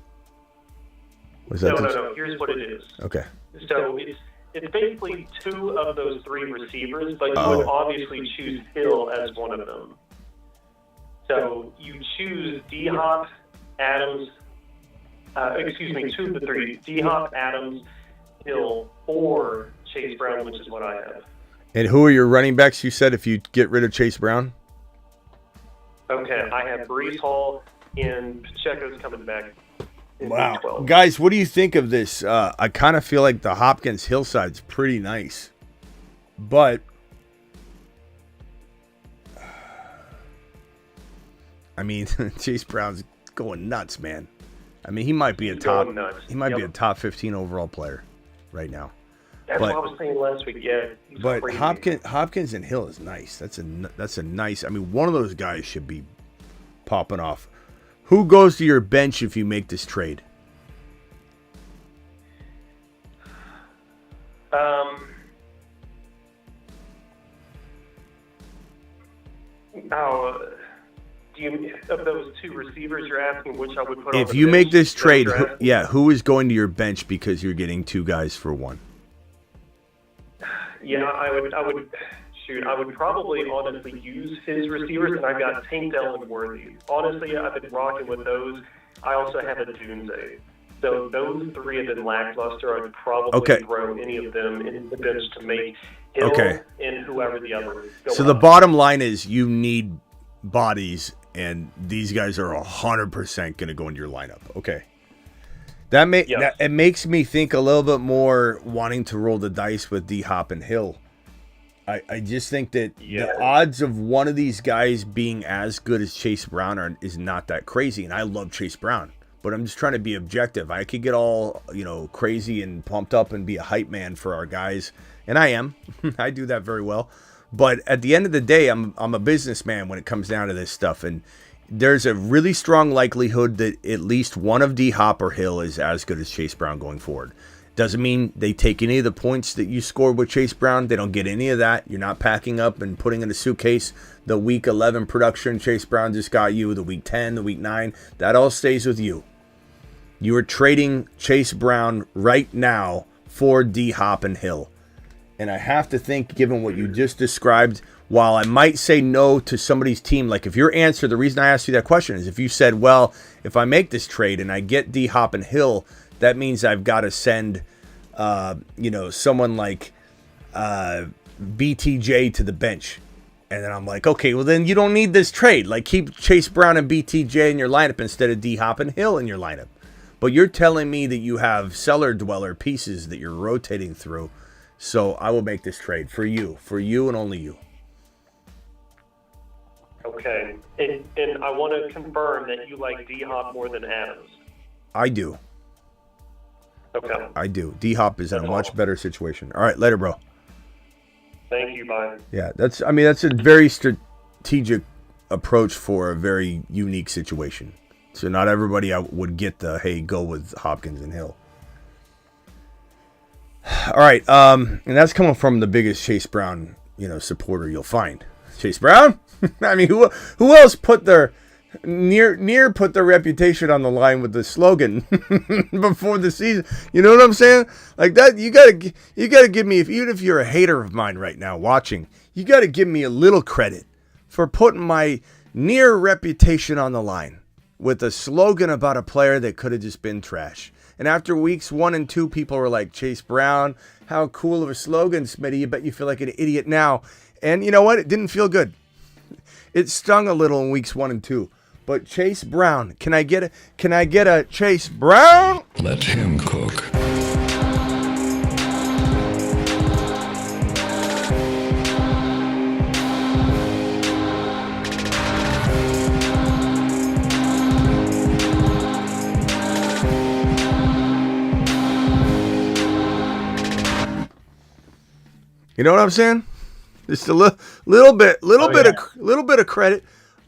Was that No. Here's what it is. Okay. So it's basically 2 of those 3 receivers, but you would obviously choose Hill as one of them. So you choose D-Hop, Adams, 2 of the 3, D-Hop, Adams, Hill, or Chase Brown, which is what I have. And who are your running backs, you said, if you get rid of Chase Brown? Okay, I have Breece Hall, and Pacheco's coming back. Wow. Guys, what do you think of this? I kind of feel like the Hopkins Hillside's pretty nice. But I mean, Chase Brown's going nuts, man. I mean, he might be a top 15 overall player right now. That's what I was saying last week. Yeah. But Hopkins and Hill is nice. That's a nice. I mean, one of those guys should be popping off. Who goes to your bench if you make this trade? Do you, of those 2 receivers, you're asking which I would put on If the you bench? make this trade, who is going to your bench because you're getting 2 guys for 1? Yeah, I would probably honestly use his receivers, and I've got Tank Dell and Worthy. Honestly, I've been rocking with those, I also have a Dunze. So those three have been lackluster. I'd probably throw any of them in the bench to make Hill and whoever the other. So the bottom line is you need bodies, and these guys are 100% going to go into your lineup. Okay. It makes me think a little bit more wanting to roll the dice with D-Hop and Hill. I just think that the odds of one of these guys being as good as Chase Brown is not that crazy, and I love Chase Brown. But I'm just trying to be objective. I could get all, crazy and pumped up and be a hype man for our guys. And I am. I do that very well. But at the end of the day, I'm a businessman when it comes down to this stuff. And there's a really strong likelihood that at least one of D-Hop or Hill is as good as Chase Brown going forward. Doesn't mean they take any of the points that you scored with Chase Brown. They don't get any of that. You're not packing up and putting in a suitcase the week 11 production Chase Brown just got you, the week 10, the week 9. That all stays with you. You are trading Chase Brown right now for D-Hop and Hill. And I have to think, given what you just described, while I might say no to somebody's team, like if your answer, the reason I asked you that question is if you said, well, if I make this trade and I get D-Hop and Hill, that means I've got to send, someone like BTJ to the bench. And then I'm like, okay, well, then you don't need this trade. Like, keep Chase Brown and BTJ in your lineup instead of D-Hop and Hill in your lineup. But you're telling me that you have cellar dweller pieces that you're rotating through. So I will make this trade for you and only you. Okay. And I want to confirm that you like D-Hop more than Adams. I do. Okay. I do. D-Hop is in a much better situation. All right, later, bro. Thank you, bye. Yeah, that's a very strategic approach for a very unique situation. So not everybody would get the, hey, go with Hopkins and Hill. All right, and that's coming from the biggest Chase Brown, supporter you'll find. Chase Brown? I mean, who else put their put their reputation on the line with the slogan before the season? You know what I'm saying? Like that, you gotta give me, even if you're a hater of mine right now watching, you gotta give me a little credit for putting my near reputation on the line with a slogan about a player that could have just been trash. And after weeks 1 and 2, people were like, Chase Brown, how cool of a slogan, Smitty. You bet you feel like an idiot now. And you know what? It didn't feel good. It stung a little in weeks 1 and 2. But Chase Brown, can I get a Chase Brown? Let him cook. You know what I'm saying? Just a little bit of credit.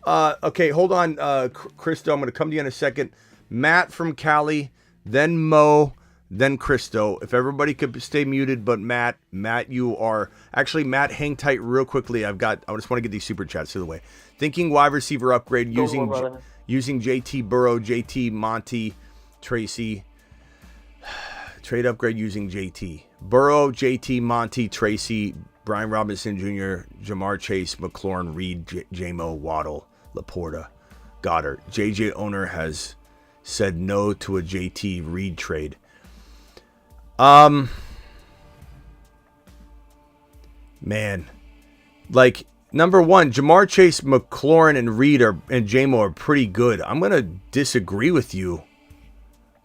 Okay, hold on, Christo. I'm going to come to you in a second. Matt from Cali, then Mo, then Christo. If everybody could stay muted, but Matt, you are actually Matt. Hang tight, real quickly. I just want to get these super chats to the way. Thinking wide receiver upgrade using JT Burrow, JT Monty, Tracy. Trade upgrade using JT Burrow, JT Monty, Tracy, Brian Robinson Jr., Jamar Chase, McLaurin, Reed, J-Mo, Waddle, Laporta, Goddard. JJ owner has said no to a JT Reed trade. Man, like, number one, Jamar Chase, McLaurin, and Reed and J-Mo are pretty good. I'm going to disagree with you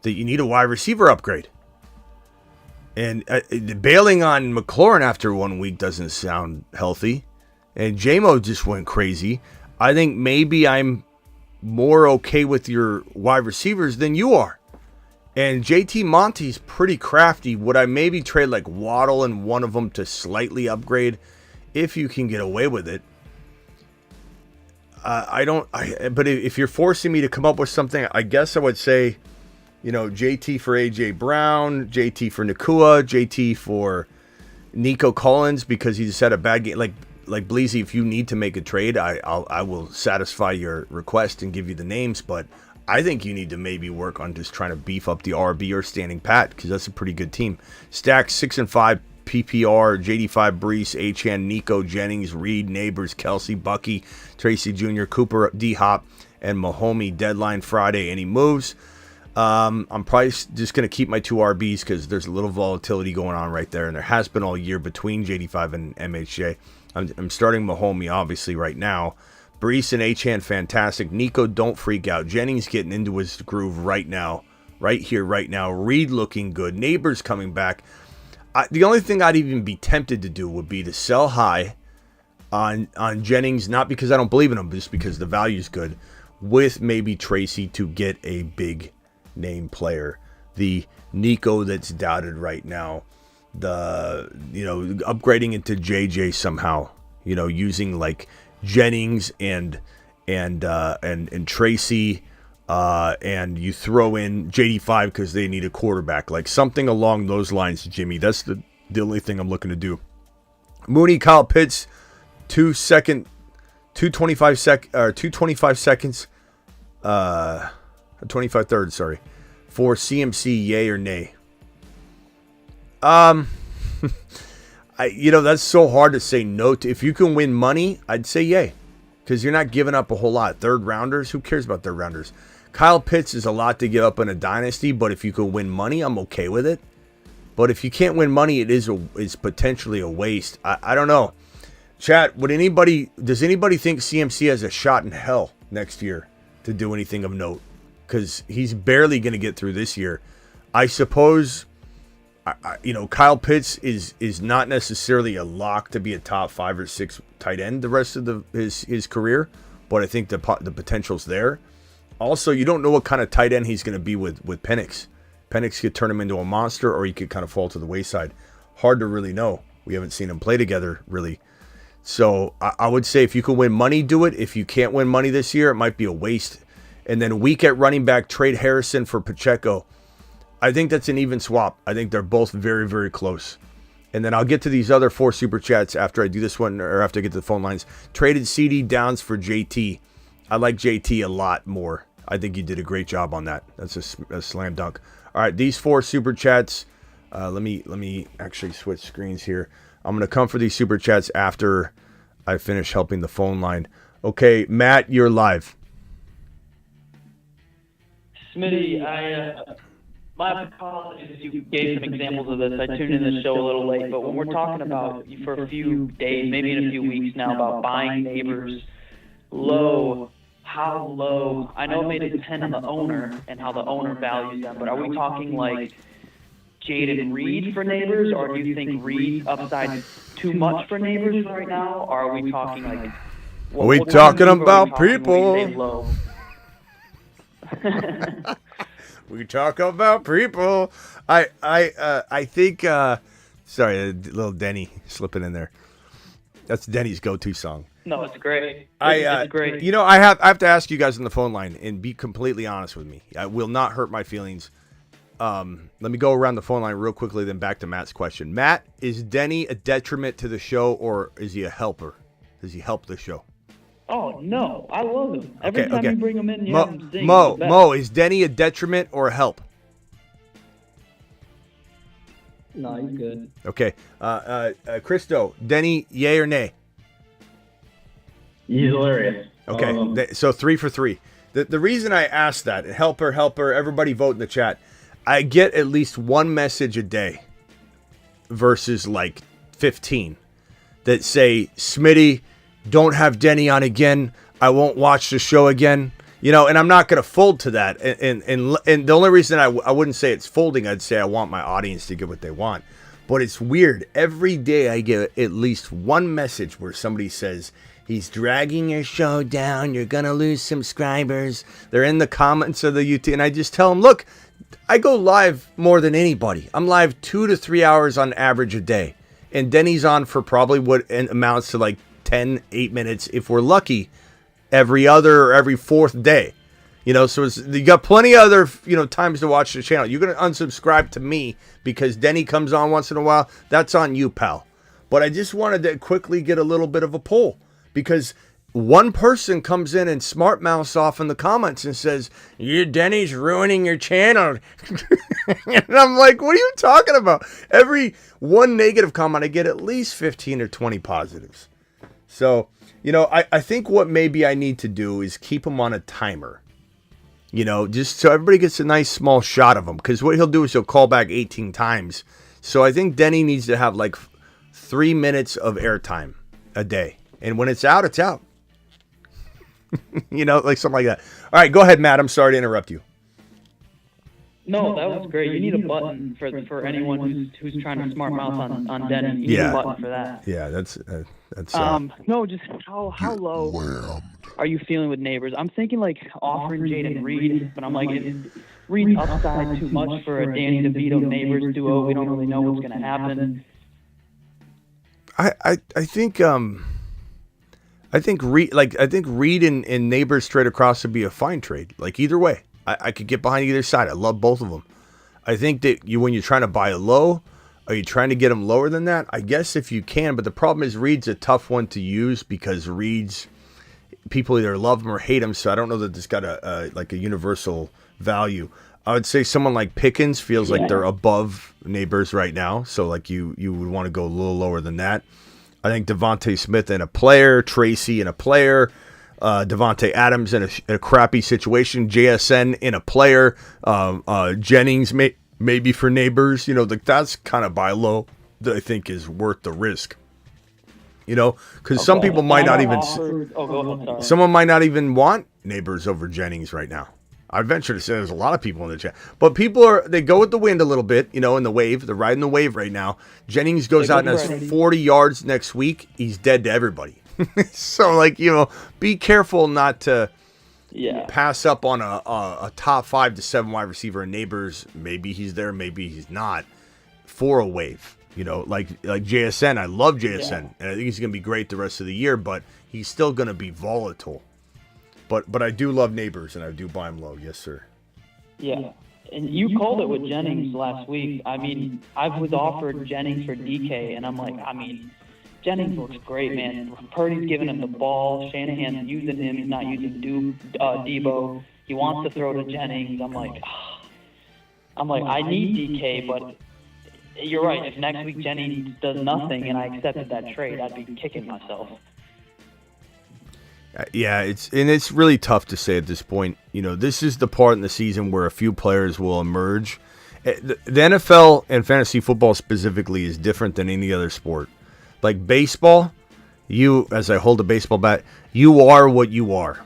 that you need a wide receiver upgrade. And bailing on McLaurin after 1 week doesn't sound healthy. And J-Mo just went crazy. I think maybe I'm more okay with your wide receivers than you are. And JT Monty's pretty crafty. Would I maybe trade like Waddle and one of them to slightly upgrade if you can get away with it? But if you're forcing me to come up with something, I guess I would say, JT for AJ Brown, JT for Nakua, JT for Nico Collins because he just had a bad game. Like Bleezy, if you need to make a trade, I will satisfy your request and give you the names. But I think you need to maybe work on just trying to beef up the RB or standing pat because that's a pretty good team. Stack 6-5 PPR, JD5 Brees, Achan, Nico, Jennings, Reed, Neighbors, Kelsey, Bucky, Tracy Jr., Cooper, D-Hop, and Mahomey deadline Friday. Any moves? I'm probably just going to keep my 2 RBs because there's a little volatility going on right there, and there has been all year between JD5 and MHJ. I'm starting Mahomey, obviously, right now. Brees and Achane, fantastic. Nico, don't freak out. Jennings getting into his groove right now. Right here, right now. Reed looking good. Neighbors coming back. The only thing I'd even be tempted to do would be to sell high on Jennings, not because I don't believe in him, but just because the value's good, with maybe Tracy to get a big name player. The Nico that's doubted right now. Upgrading into JJ somehow. Using like Jennings and Tracy, and you throw in JD5 because they need a quarterback, like something along those lines, Jimmy. That's the only thing I'm looking to do. Mooney, Kyle Pitts, 225 seconds, 25 thirds, sorry, for CMC, yay or nay? That's so hard to say no to. If you can win money, I'd say yay, because you're not giving up a whole lot. Third rounders, who cares about third rounders? Kyle Pitts is a lot to give up in a dynasty, but if you can win money, I'm okay with it. But if you can't win money, it's potentially a waste. I don't know. Chat, does anybody think CMC has a shot in hell next year to do anything of note? Because he's barely going to get through this year. I suppose, Kyle Pitts is not necessarily a lock to be a top 5 or 6 tight end the rest of his career, but I think the potential's there. Also, you don't know what kind of tight end he's going to be with Penix. Penix could turn him into a monster, or he could kind of fall to the wayside. Hard to really know. We haven't seen them play together, really. So I would say if you can win money, do it. If you can't win money this year, it might be a waste. And then weak at running back, trade Harrison for Pacheco. I think that's an even swap. I think they're both very, very close. And then I'll get to these other 4 super chats after I do this one, or after I get to the phone lines. Traded Ceedee Downs for JT. I like JT a lot more. I think you did a great job on that. That's a slam dunk. All right, these 4 super chats. Let me actually switch screens here. I'm going to come for these super chats after I finish helping the phone line. Okay, Matt, you're live. Smitty, my apologies if you gave some examples of this. I tuned in the show a little late, but when we're talking about, for a few days, maybe in a few weeks now, about buying neighbors low, how low? I know it may depend on the owner and how the owner values them, but are we talking like Jaden Reed for neighbors, or do you think Reed upside too much for neighbors right now? Or are we talking like... What talking about people? We talk about people. I think sorry, a little Denny slipping in there. That's Denny's go-to song. No, it's great. It's great. I have to ask you guys on the phone line and be completely honest with me. I will not hurt my feelings. Let me go around the phone line real quickly, then back to Matt's question. Matt, is Denny a detriment to the show, or is he a helper? Does he help the show? Oh, no. I love him. Every time you bring him in, you have him sing. Mo, is Denny a detriment or a help? No, he's good. Okay. Christo, Denny, yay or nay? He's hilarious. Okay, so 3 for 3. The reason I asked that, helper, everybody vote in the chat. I get at least one message a day versus like 15 that say, Smitty, don't have Denny on again. I won't watch the show again. And I'm not going to fold to that. And the only reason I wouldn't say it's folding, I'd say I want my audience to get what they want. But it's weird. Every day I get at least one message where somebody says, he's dragging your show down. You're going to lose subscribers. They're in the comments of the YouTube. And I just tell them, look, I go live more than anybody. I'm live 2 to 3 hours on average a day. And Denny's on for probably what amounts to like 8 minutes, if we're lucky, every other or every 4th day. So you got plenty of other, times to watch the channel. You're going to unsubscribe to me because Denny comes on once in a while. That's on you, pal. But I just wanted to quickly get a little bit of a poll, because one person comes in and smart mouths off in the comments and says, Denny's ruining your channel. And I'm like, what are you talking about? Every one negative comment, I get at least 15 or 20 positives. So, I think what maybe I need to do is keep him on a timer. Just so everybody gets a nice small shot of him. Because what he'll do is he'll call back 18 times. So I think Denny needs to have like 3 minutes of airtime a day. And when it's out, it's out. Like something like that. All right, go ahead, Matt. I'm sorry to interrupt you. No, that was great. You need a button for anyone who's trying to smart mouth on Denny. You need a button for that. Yeah, that's no, just how low are you feeling with Neighbors? I'm thinking like offering Jaden Reed, but I'm like, is Reed upside too much for a Danny DeVito Neighbors duo? We don't really know what's going to happen. I think Reed and Neighbors straight across would be a fine trade. Like either way, I could get behind either side. I love both of them. I think that when you're trying to buy a low, are you trying to get them lower than that? I guess if you can, but the problem is Reed's a tough one to use because Reed's people either love him or hate him. So I don't know that it's got a universal value. I would say someone like Pickens feels like they're above Neighbors right now. So like you would want to go a little lower than that. I think Devontae Smith and a player, Tracy and a player, Devontae Adams in a crappy situation, JSN in a player, Jennings maybe for Neighbors. That's kind of buy low that I think is worth the risk. Because some people might not even. Someone might not even want Neighbors over Jennings right now. I venture to say there's a lot of people in the chat. But people they go with the wind a little bit, in the wave. They're riding the wave right now. Jennings goes out and has 40 yards next week. He's dead to everybody. So, be careful not to pass up on a top 5 to 7 wide receiver and Neighbors. Maybe he's there, maybe he's not, for a wave. Like JSN. I love JSN. And I think he's going to be great the rest of the year, but he's still going to be volatile. But I do love Neighbors, and I do buy him low. Yes, sir. Yeah. And you called it with Jennings last week. I mean, I was offered Jennings for DK, and I'm like, Jennings looks great, man. Purdy's giving him the ball. Shanahan's using him. He's not using Debo. He wants to throw to Jennings. I'm like, I need DK, but you're right. If next week Jennings does nothing and I accepted that trade, I'd be kicking myself. Yeah, it's really tough to say at this point. This is the part in the season where a few players will emerge. The NFL and fantasy football specifically is different than any other sport. Like baseball, as I hold a baseball bat, you are what you are.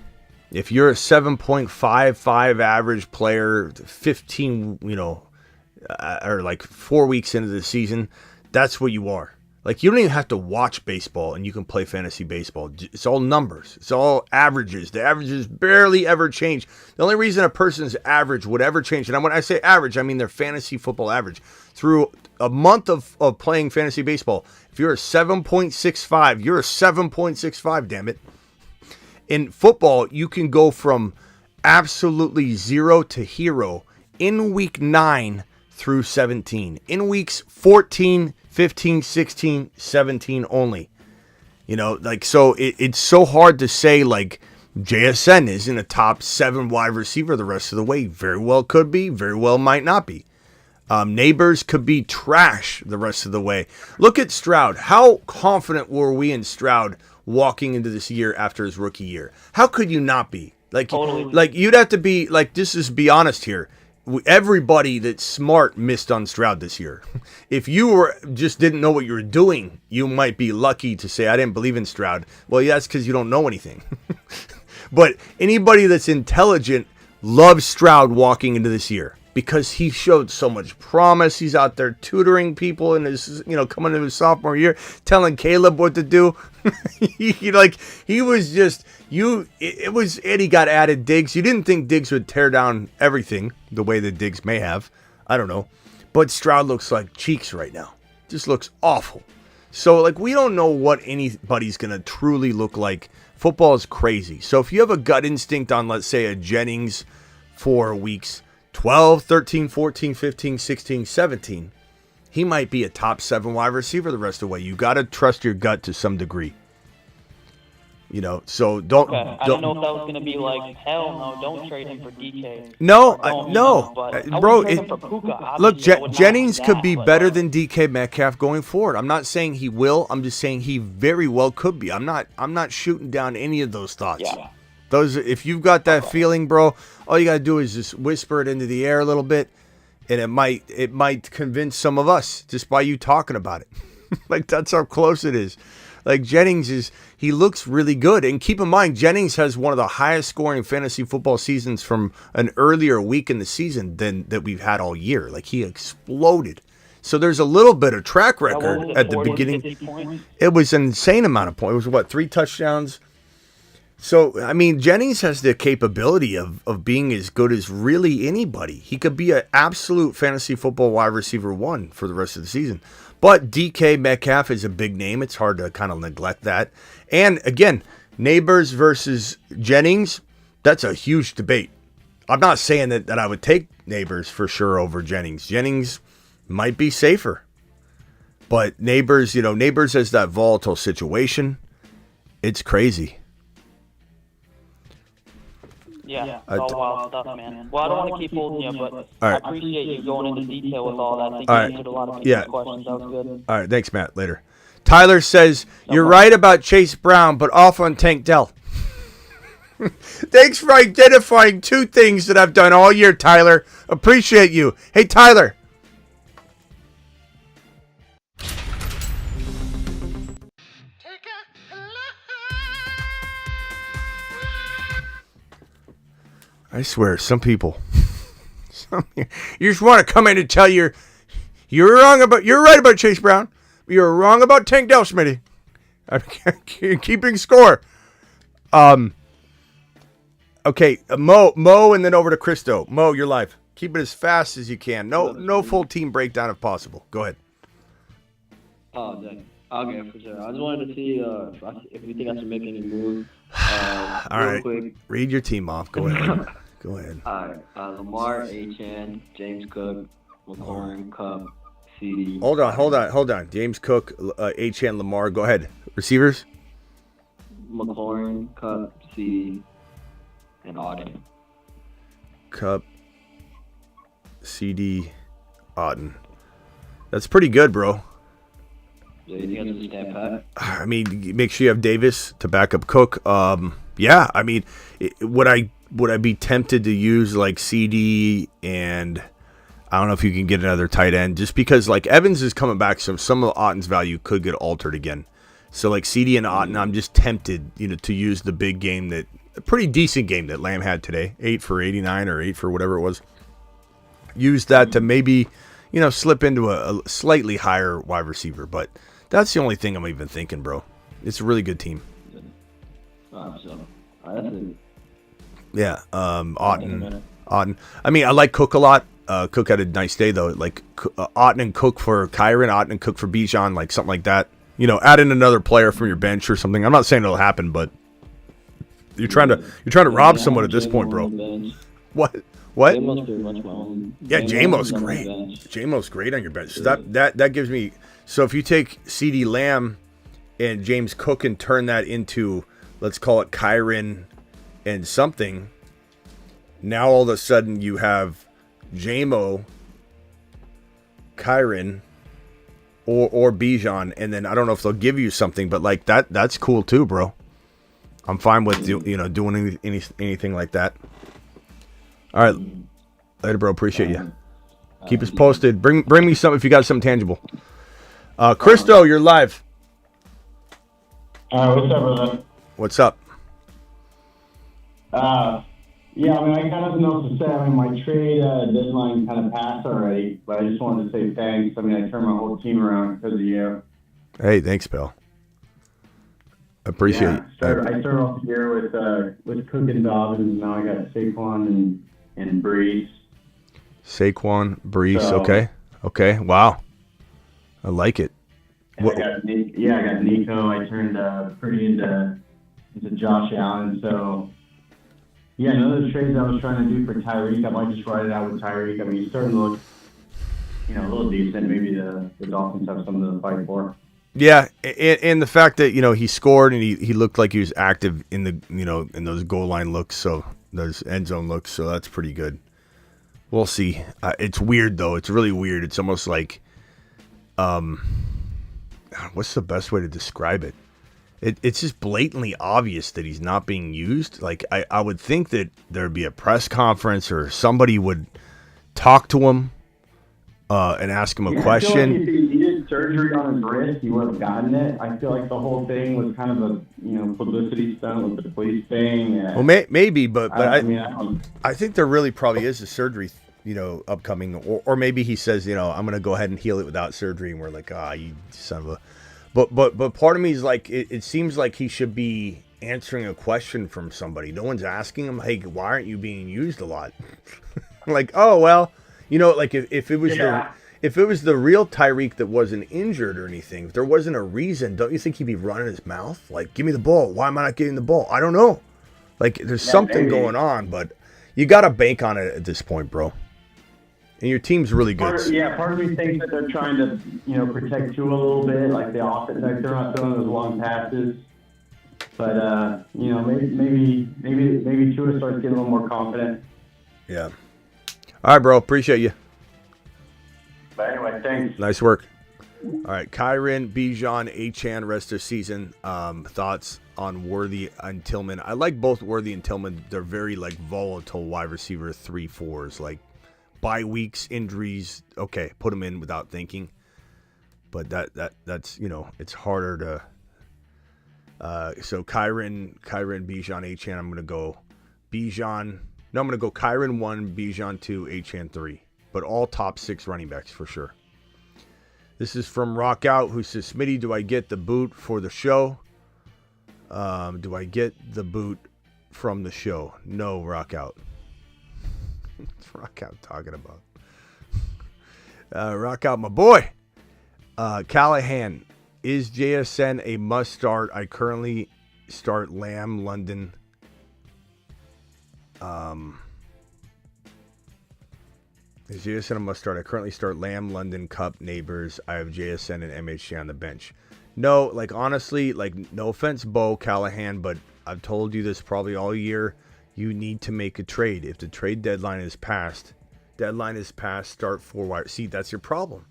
If you're a 7.55 average player, 15, or like 4 weeks into the season, that's what you are. Like, you don't even have to watch baseball and you can play fantasy baseball. It's all numbers. It's all averages. The averages barely ever change. The only reason a person's average would ever change, and when I say average, I mean their fantasy football average. Through a month of playing fantasy baseball, if you're a 7.65, you're a 7.65, damn it. In football, you can go from absolutely zero to hero in week 9 through 17. In weeks 14, 15, 16, 17 only. So it's so hard to say, like, JSN isn't a top 7 wide receiver the rest of the way. Very well could be, very well might not be. Neighbors could be trash the rest of the way. Look at Stroud. How confident were we in Stroud walking into this year after his rookie year? How could you not be? Like you'd have to be, like, be honest here. Everybody that's smart missed on Stroud this year. If you just didn't know what you were doing, you might be lucky to say, I didn't believe in Stroud. Well, yeah, that's because you don't know anything. But anybody that's intelligent loves Stroud walking into this year because he showed so much promise. He's out there tutoring people in his, coming into his sophomore year, telling Caleb what to do. He was just, Eddie got added Diggs. You didn't think Diggs would tear down everything the way that Diggs may have. I don't know. But Stroud looks like cheeks right now. Just looks awful. So, we don't know what anybody's going to truly look like. Football is crazy. So, if you have a gut instinct on, let's say, a Jennings for weeks 12, 13, 14, 15, 16, 17, he might be a top 7 wide receiver the rest of the way. You got to trust your gut to some degree. So don't. Okay. I didn't know if that was gonna be like, hell no, don't trade him for DK. No, No, but I bro. wouldn't trade him for Puka. Look, Obviously, I would not Jennings do could that, be but- better than DK Metcalf going forward. I'm not saying he will. I'm just saying he very well could be. I'm not shooting down any of those thoughts. Yeah. Those, if you've got that feeling, bro, all you gotta do is just whisper it into the air a little bit, and it might convince some of us just by you talking about it. Like, that's how close it is. Like, Jennings he looks really good. And keep in mind, Jennings has one of the highest scoring fantasy football seasons from an earlier week in the season than that we've had all year. Like, he exploded. So there's a little bit of track record at the beginning. It was an insane amount of points. It was 3 touchdowns. So, I mean, Jennings has the capability of being as good as really anybody. He could be an absolute fantasy football wide receiver 1 for the rest of the season. But DK Metcalf is a big name. It's hard to kind of neglect that. And, again, Neighbors versus Jennings, that's a huge debate. I'm not saying that I would take Neighbors for sure over Jennings. Jennings might be safer. But Neighbors has that volatile situation. It's crazy. Yeah, it's all wild stuff, man. Well, I don't want to keep holding you, but right. I appreciate you going into detail with all that. I think All you right. answered a lot of people's questions. That was good. All right, thanks, Matt. Later. Tyler says, you're right about Chase Brown, but off on Tank Dell. Thanks for identifying 2 things that I've done all year, Tyler. Appreciate you. Hey, Tyler. I swear, some people, you just want to come in and tell you're right about Chase Brown. You're wrong about Tank Dell, Smitty. I'm keeping score. Okay, Mo, and then over to Christo. Mo, you're live. Keep it as fast as you can. No full team breakdown if possible. Go ahead. Oh, dang. Okay, for sure. I just wanted to see if you think I should make any moves. All right. Quick. Read your team off. Go ahead. Go ahead. All right. Lamar, Achane, James Cook, McLaurin, Cup, Ceedee. Hold on. James Cook, Achane, Lamar. Go ahead. Receivers? McLaurin, Cup, Ceedee, and Auden. Cup, Ceedee, Auden. That's pretty good, bro. Yeah, you think that's a stat pack? I mean, make sure you have Davis to back up Cook. Yeah, I mean, would I be tempted to use like Ceedee, and I don't know if you can get another tight end just because like Evans is coming back, so some of Otten's value could get altered again. So like Ceedee and Otten, I'm just tempted, to use the big game a pretty decent game that Lamb had today, 8 for 89 or 8 for whatever it was. Use that to maybe, slip into a slightly higher wide receiver, but that's the only thing I'm even thinking, bro. It's a really good team. That's it. Yeah, Otten. I mean, I like Cook a lot. Cook had a nice day, though. Like, Otten and Cook for Kyron, Otten and Cook for Bijan, like something like that. Add in another player from your bench or something. I'm not saying it'll happen, but you're trying to rob someone at this point, bro. What? Yeah, J-Mo's great. J-Mo's great on your bench. So that gives me. So if you take CeeDee Lamb and James Cook and turn that into, let's call it Kyron and something, now all of a sudden you have J-Mo, Kyron, or Bijan, and then I don't know if they'll give you something, but like that's cool too, bro. I'm fine with doing anything like that. All right, later, bro. Appreciate you. Keep us posted. Bring me something if you got something tangible. Christo, you're live. What's up, brother? What's up? Yeah, I got nothing else to say. My trade deadline kind of passed already, but I just wanted to say thanks. I turned my whole team around because of you. Hey, thanks, Bill. Appreciate it. I started off the year with Cook and Dobbins, and now I got Saquon and Breeze. Saquon, Breeze, okay. Wow. I like it. I got Nico. I turned pretty into Josh Allen. So, yeah, none of the trades I was trying to do for Tyreek, I might just ride it out with Tyreek. He's starting to look, a little decent. Maybe the Dolphins have something to fight for. Yeah, and the fact that, he scored and he looked like he was active in the, in those goal line looks, so those end zone looks, so that's pretty good. We'll see. It's weird, though. It's really weird. It's almost like, what's the best way to describe it? It's just blatantly obvious that he's not being used. Like, I would think that there'd be a press conference or somebody would talk to him and ask him a question. I feel like if he did surgery on his wrist, he would have gotten it. I feel like the whole thing was kind of a publicity stunt with the police thing. Well, maybe, but I think there really probably is a surgery, upcoming, or maybe he says, I'm going to go ahead and heal it without surgery, and we're like, you son of a. But part of me is like, it seems like he should be answering a question from somebody. No one's asking him, hey, why aren't you being used a lot? Like, oh well, like if it was if it was the real Tyreek that wasn't injured or anything, if there wasn't a reason, don't you think he'd be running his mouth? Like, give me the ball. Why am I not getting the ball? I don't know. Like, there's something going on, but you got to bank on it at this point, bro. And your team's really good. Part of me thinks that they're trying to, protect Tua a little bit, like the offense, like they're not throwing those long passes. But maybe Tua starts getting a little more confident. Yeah. All right, bro. Appreciate you. But anyway, thanks. Nice work. All right, Kyren, Bijan, Achane, rest of season. Thoughts on Worthy and Tillman? I like both Worthy and Tillman. They're very volatile wide receiver 3-4s. Like, bye weeks, injuries. Okay, put them in without thinking. But that's it's harder to. So Kyren, Bijan, Achane. I'm gonna go Bijan. No, I'm gonna go Kyren 1, Bijan 2, Achane 3. But all top 6 running backs for sure. This is from Rockout, who says, Smitty, do I get the boot for the show? Do I get the boot from the show? No, Rockout. What's Rockout talking about? Rockout, my boy. Callahan, is JSN a must start? I currently start Lamb, London. Is JSN a must start? I currently start Lamb, London, Cup, Neighbors. I have JSN and MHJ on the bench. No, honestly, no offense, Bo Callahan, but I've told you this probably all year. You need to make a trade. If the trade deadline is passed, start 4 wide. See, that's your problem.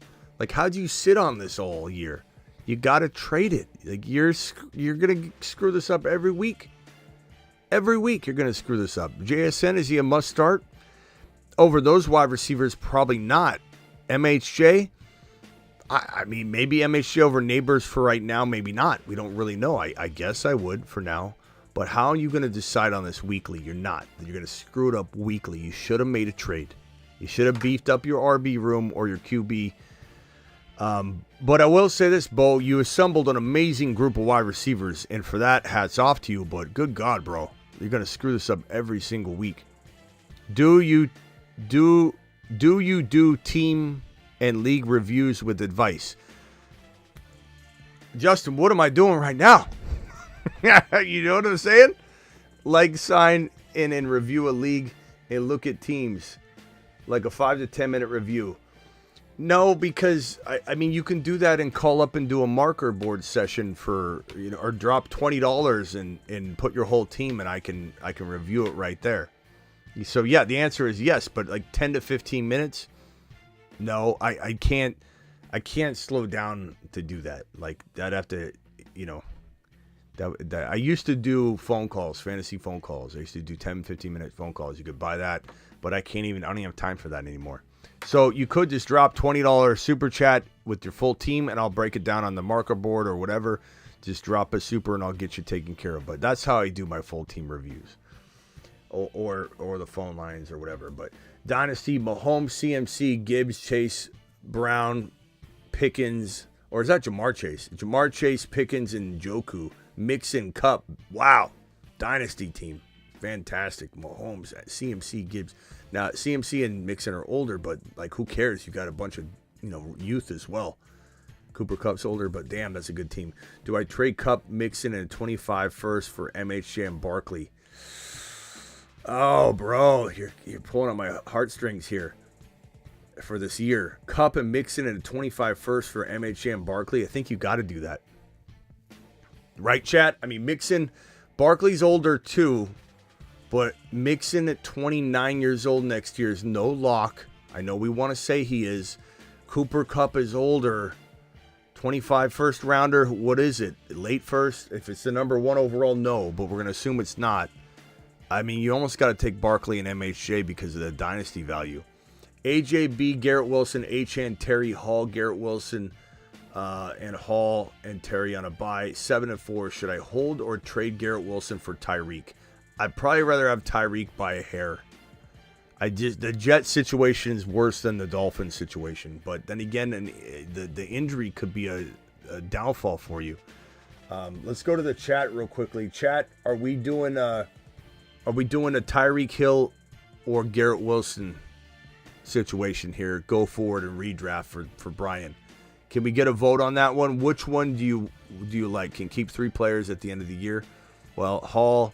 How'd you sit on this all year? You got to trade it. You're going to screw this up every week. Every week you're going to screw this up. JSN, is he a must start? Over those wide receivers, probably not. MHJ, I mean, maybe MHJ over Neighbors for right now, maybe not. We don't really know. I guess I would for now. But how are you going to decide on this weekly? You're not. You're going to screw it up weekly. You should have made a trade. You should have beefed up your RB room or your QB. But I will say this, Bo, you assembled an amazing group of wide receivers, and for that, hats off to you. But good God, bro, you're going to screw this up every single week. Do you do team and league reviews with advice? Justin, what am I doing right now? You know what I'm saying? Sign in and review a league and look at teams. Like a 5 to 10 minute review. No, because I mean, you can do that and call up and do a marker board session for, or drop $20 and put your whole team, and I can review it right there. So yeah, the answer is yes, but 10 to 15 minutes, no, I can't slow down to do that. I'd have to, that I used to do phone calls, fantasy phone calls. I used to do 10, 15 minute phone calls. You could buy that, but I don't even have time for that anymore. So you could just drop $20 super chat with your full team, and I'll break it down on the marker board or whatever. Just drop a super and I'll get you taken care of. But that's how I do my full team reviews. Or the phone lines or whatever. But Dynasty, Mahomes, CMC, Gibbs, Chase, Brown, Pickens, or is that Jamar Chase? Jamar Chase, Pickens, and Njoku. Mixon, Cup. Wow. Dynasty team. Fantastic. Mahomes, CMC, Gibbs. Now, CMC and Mixon are older, but who cares? You got a bunch of youth as well. Cooper Kupp's older, but damn, that's a good team. Do I trade Kupp, Mixon, and 25 first for MHJ and Barkley? Oh, bro, you're pulling on my heartstrings here. for this year. Cup and Mixon at a 25 first for MHA and Barkley. I think you got to do that. Right, chat? I mean, Mixon, Barkley's older too, but Mixon at 29 years old next year is no lock. I know we want to say he is. Cooper Kupp is older. 25 first rounder. What is it? Late first? If it's the number 1 overall, no, but we're going to assume it's not. I mean, you almost got to take Barkley and MHJ because of the dynasty value. AJB, Garrett Wilson, Achane, Terry, Hall, Garrett Wilson, and Hall and Terry on a bye. 7-4. Should I hold or trade Garrett Wilson for Tyreek? I'd probably rather have Tyreek by a hair. The Jet situation is worse than the Dolphins situation, but then again, the injury could be a downfall for you. Let's go to the chat real quickly. Chat, are we doing a Tyreek Hill or Garrett Wilson situation here? Go forward and redraft for Brian. Can we get a vote on that one? Which one do you like? Can keep 3 players at the end of the year? Well, Hall,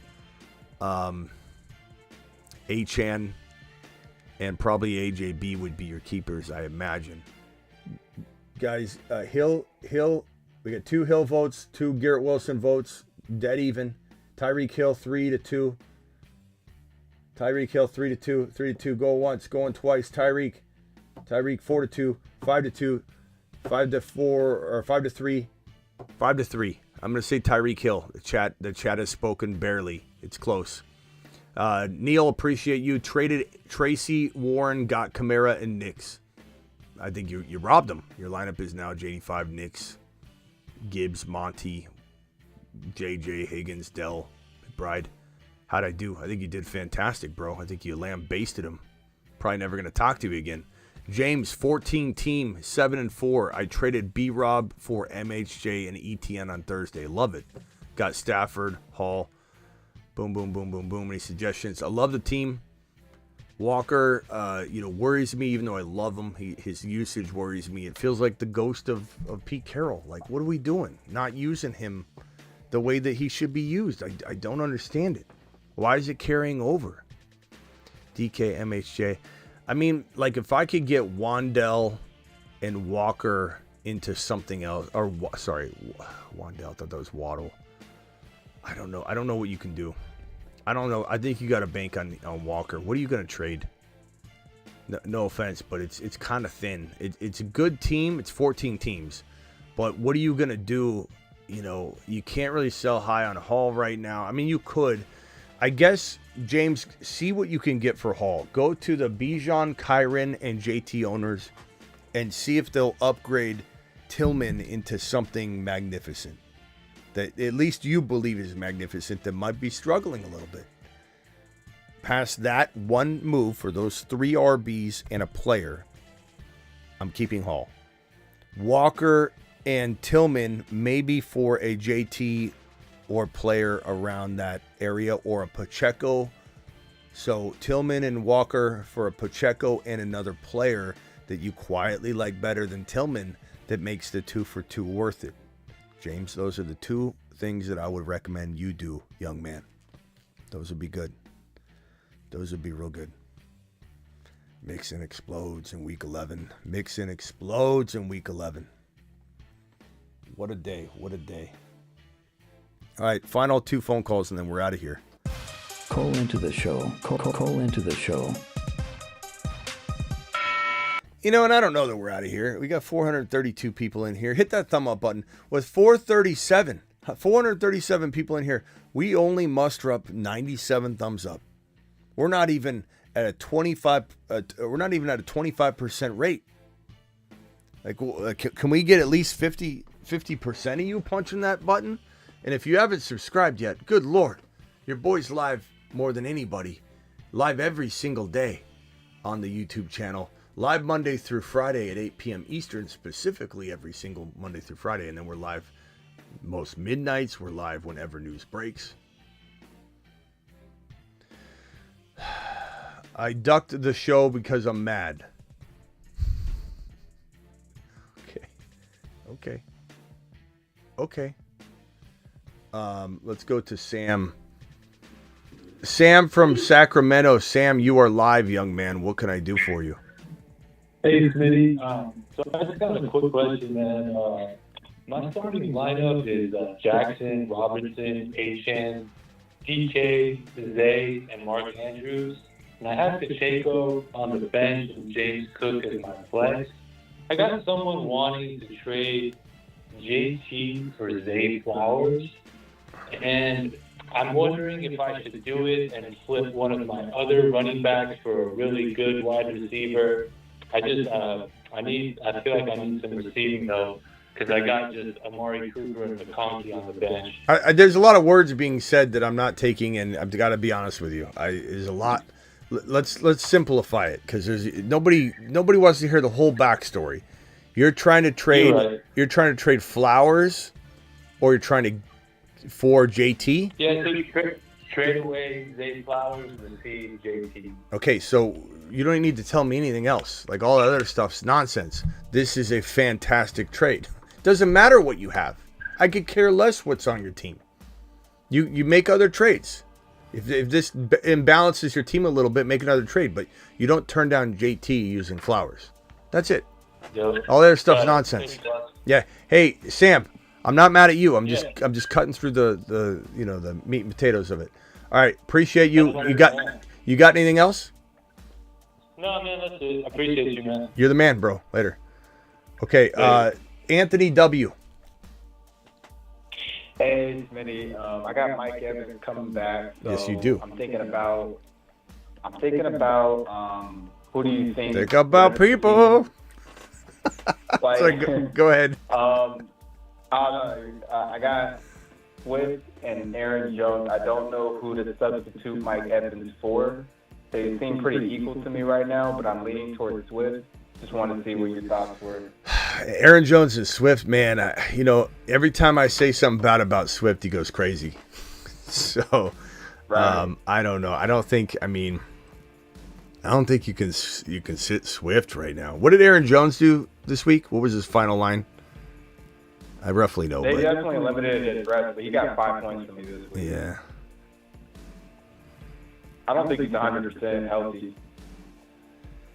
Achane, and probably AJB would be your keepers, I imagine. Guys, Hill, we got 2 Hill votes, 2 Garrett Wilson votes, dead even. Tyreek Hill 3-2. Tyreek Hill 3-2, 3-2. Go once, going twice. Tyreek 4-2, 5-2, 5-4, or 5-3, 5-3. I'm gonna say Tyreek Hill. The chat has spoken barely. It's close. Neil, appreciate you. Traded Tracy, Warren, got Kamara and Knicks. I think you robbed them. Your lineup is now J85, Knicks, Gibbs, Monty, JJ, Higgins, Dell, McBride. How'd I do? I think you did fantastic, bro. I think you lambasted him. Probably never going to talk to you again. James, 14 team, 7-4. I traded B-Rob for MHJ and ETN on Thursday. Love it. Got Stafford, Hall. Boom, boom, boom, boom, boom. Any suggestions? I love the team. Walker, worries me, even though I love him. His usage worries me. It feels like the ghost of Pete Carroll. Like, what are we doing? Not using him the way that he should be used. I don't understand it. Why is it carrying over? DK, MHJ. I mean, like, if I could get Wandell and Walker into something else, or, sorry, Wandell, I thought that was Waddle. I don't know. I don't know what you can do. I don't know. I think you got to bank on Walker. What are you going to trade? No offense, but it's kind of thin. It's a good team. It's 14 teams. But what are you going to do? You know, you can't really sell high on Hall right now. I mean, you could. I guess, James, see what you can get for Hall. Go to the Bijan, Kyron, and JT owners and see if they'll upgrade Tillman into something magnificent. That at least you believe is magnificent, that might be struggling a little bit. Past that one move for those 3 RBs and a player, I'm keeping Hall. Walker and Tillman maybe for a JT or player around that area, or a Pacheco. So Tillman and Walker for a Pacheco and another player that you quietly like better than Tillman, that makes the 2 for 2 worth it. James, those are the 2 things that I would recommend you do, young man. Those would be good. Those would be real good. Mixon explodes in week 11. Mixon explodes in week 11. What a day. What a day. All right, final 2 phone calls and then we're out of here. Call into the show. Call into the show. You know, and I don't know that we're out of here. We got 432 people in here. Hit that thumb up button. With 437 people in here, we only muster up 97 thumbs up. We're not even at a 25% rate. Like, can we get at least 50% of you punching that button? And if you haven't subscribed yet, good Lord, your boy's live more than anybody. Live every single day on the YouTube channel. Live Monday through Friday at 8 p.m. Eastern, specifically every single Monday through Friday. And then we're live most midnights. We're live whenever news breaks. I ducked the show because I'm mad. Okay. Let's go to Sam. Sam from Sacramento. Sam, you are live, young man. What can I do for you? Hey, Smitty. So I just got a quick question, man. My starting lineup is Jackson, Robinson, Achan, DK, Zay, and Mark Andrews. And I have Pacheco on the bench and James Cook as my flex. I got someone wanting to trade JT for Zay Flowers. And I'm wondering if I should do it and flip one of my other running backs for a really good wide receiver. I feel like I need some receiving though, because I got just Amari Cooper and McConkey on the bench. There's a lot of words being said that I'm not taking, and I've got to be honest with you. There's a lot. Let's simplify it, because there's nobody wants to hear the whole backstory. You're trying to trade. Right. You're trying to trade Flowers, or you're trying to for JT. Yeah, so you trade away Zay Flowers and receive JT. Okay, so you don't need to tell me anything else. Like, all that other stuff's nonsense. This is a fantastic trade. Doesn't matter what you have. I could care less what's on your team. You make other trades. If this imbalances your team a little bit, make another trade. But you don't turn down JT using Flowers. That's it. Yep. All that other stuff's nonsense. Yeah. Hey, Sam, I'm not mad at you. I'm just cutting through the meat and potatoes of it. All right, appreciate you. You got anything else? No, man, that's it. I appreciate you, man. You're the man, bro. Later. Okay, Anthony W. Hey, Smitty. I got Mike Evans coming back. So Yes, you do. I'm thinking about. Who do you think? Think about people. Like, So go ahead. I don't know. I got Swift and Aaron Jones. I don't know who to substitute Mike Evans for. They seem pretty equal to me right now, but I'm leaning towards Swift. Just wanted to see what your thoughts were. Aaron Jones and Swift, man. Every time I say something bad about Swift, he goes crazy. So, Right. I don't know. I don't think you can sit Swift right now. What did Aaron Jones do this week? What was his final line? I roughly know. They but definitely limited his rest, but he got 5 points from me this week. yeah. I don't think he's 100% healthy.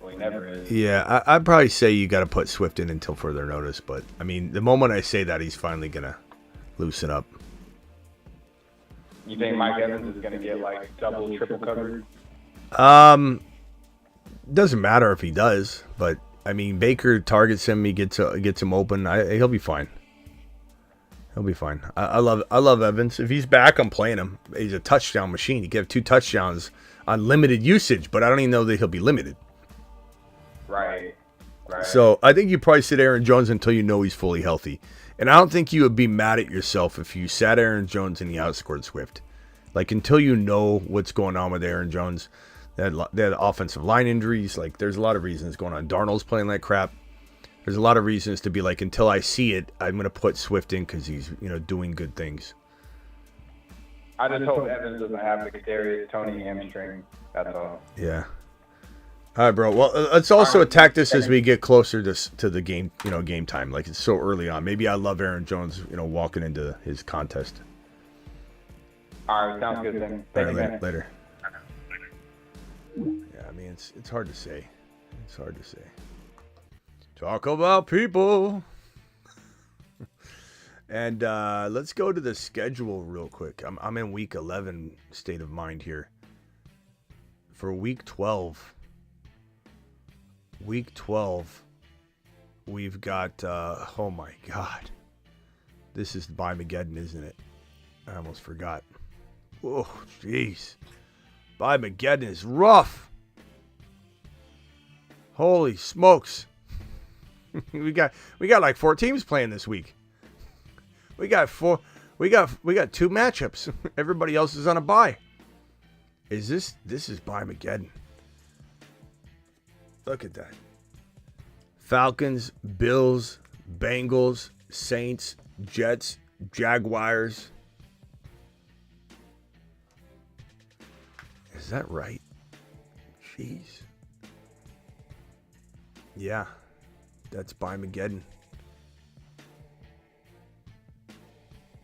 Well, he never is. Yeah, I'd probably say you got to put Swift in until further notice. But, I mean, the moment I say that, he's finally going to loosen up. You think Mike Evans is going to get, like, double, triple covered? Doesn't matter if he does. But, I mean, Baker targets him. He gets him open. He'll be fine. He'll be fine. I love Evans. If he's back, I'm playing him. He's a touchdown machine. He gave 2 touchdowns on limited usage, but I don't even know that he'll be limited. Right. So I think you probably sit Aaron Jones until you know he's fully healthy. And I don't think you would be mad at yourself if you sat Aaron Jones and he outscored Swift. Like, until you know what's going on with Aaron Jones, they had offensive line injuries. Like, there's a lot of reasons going on. Darnold's playing like crap. There's a lot of reasons to be like, until I see it, I'm going to put Swift in because he's, doing good things. I just hope Evans doesn't have the Kadarius Toney hamstring. That's all. Yeah. All right, bro. Well, let's also attack this as we get closer to the game, game time. Like, it's so early on. Maybe I love Aaron Jones, walking into his contest. All right, sounds good then. Thank you, man. Later. Yeah, I mean, it's hard to say. It's hard to say. Talk about people. And let's go to the schedule real quick. I'm in week 11 state of mind here. For week 12. Week 12, we've got, oh my God. This is By-Mageddon, isn't it? I almost forgot. Oh, jeez. By-Mageddon is rough. Holy smokes. we got like 4 teams playing this week. We got 2 matchups. Everybody else is on a bye. This is By-Mageddon. Look at that. Falcons, Bills, Bengals, Saints, Jets, Jaguars. Is that right? Jeez. Yeah. That's By-Mageddon.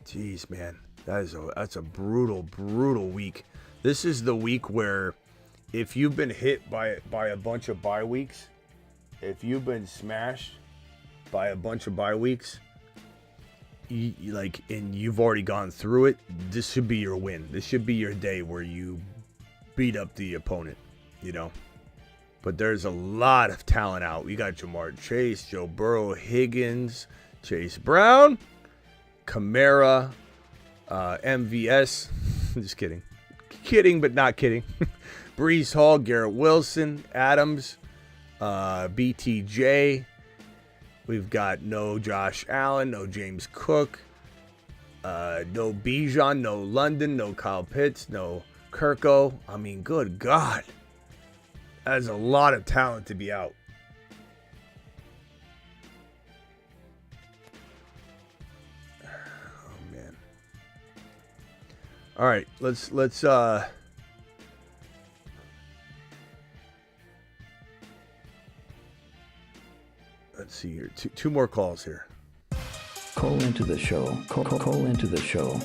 Jeez, man. That's a brutal, brutal week. This is the week where if you've been hit by a bunch of bye weeks, if you've been smashed by a bunch of bye weeks, and you've already gone through it, this should be your win. This should be your day where you beat up the opponent, But there's a lot of talent out. We got Jamar Chase, Joe Burrow, Higgins, Chase Brown, Kamara, MVS. Just kidding. Kidding, but not kidding. Breece Hall, Garrett Wilson, Adams, BTJ. We've got no Josh Allen, no James Cook, no Bijan, no London, no Kyle Pitts, no Kirko. I mean, good God. That's a lot of talent to be out. Oh, man. All right, let's see here. Two more calls here. Call into the show. Call into the show.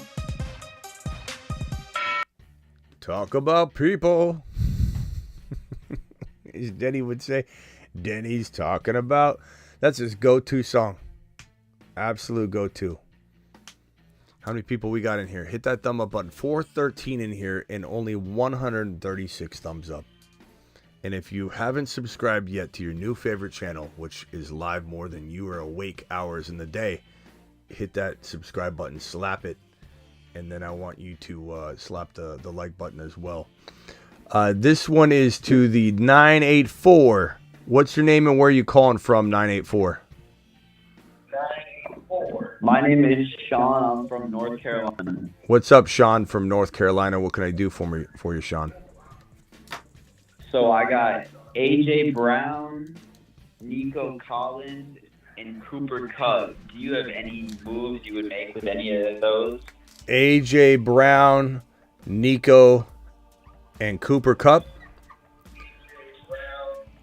Talk about people. As Denny would say, Denny's talking about. That's his go-to song. Absolute go-to. How many people we got in here? Hit that thumb up button. 413 in here and only 136 thumbs up. And if you haven't subscribed yet to your new favorite channel, which is live more than you are awake hours in the day, hit that subscribe button, slap it, and then I want you to slap the like button as well. This one is to the 984. What's your name and where are you calling from, 984? 984. My name is Sean. I'm from North Carolina. What's up, Sean from North Carolina? What can I do for you, Sean? So I got A.J. Brown, Nico Collins, and Cooper Kupp. Do you have any moves you would make with any of those? A.J. Brown, Nico, and Cooper Kupp.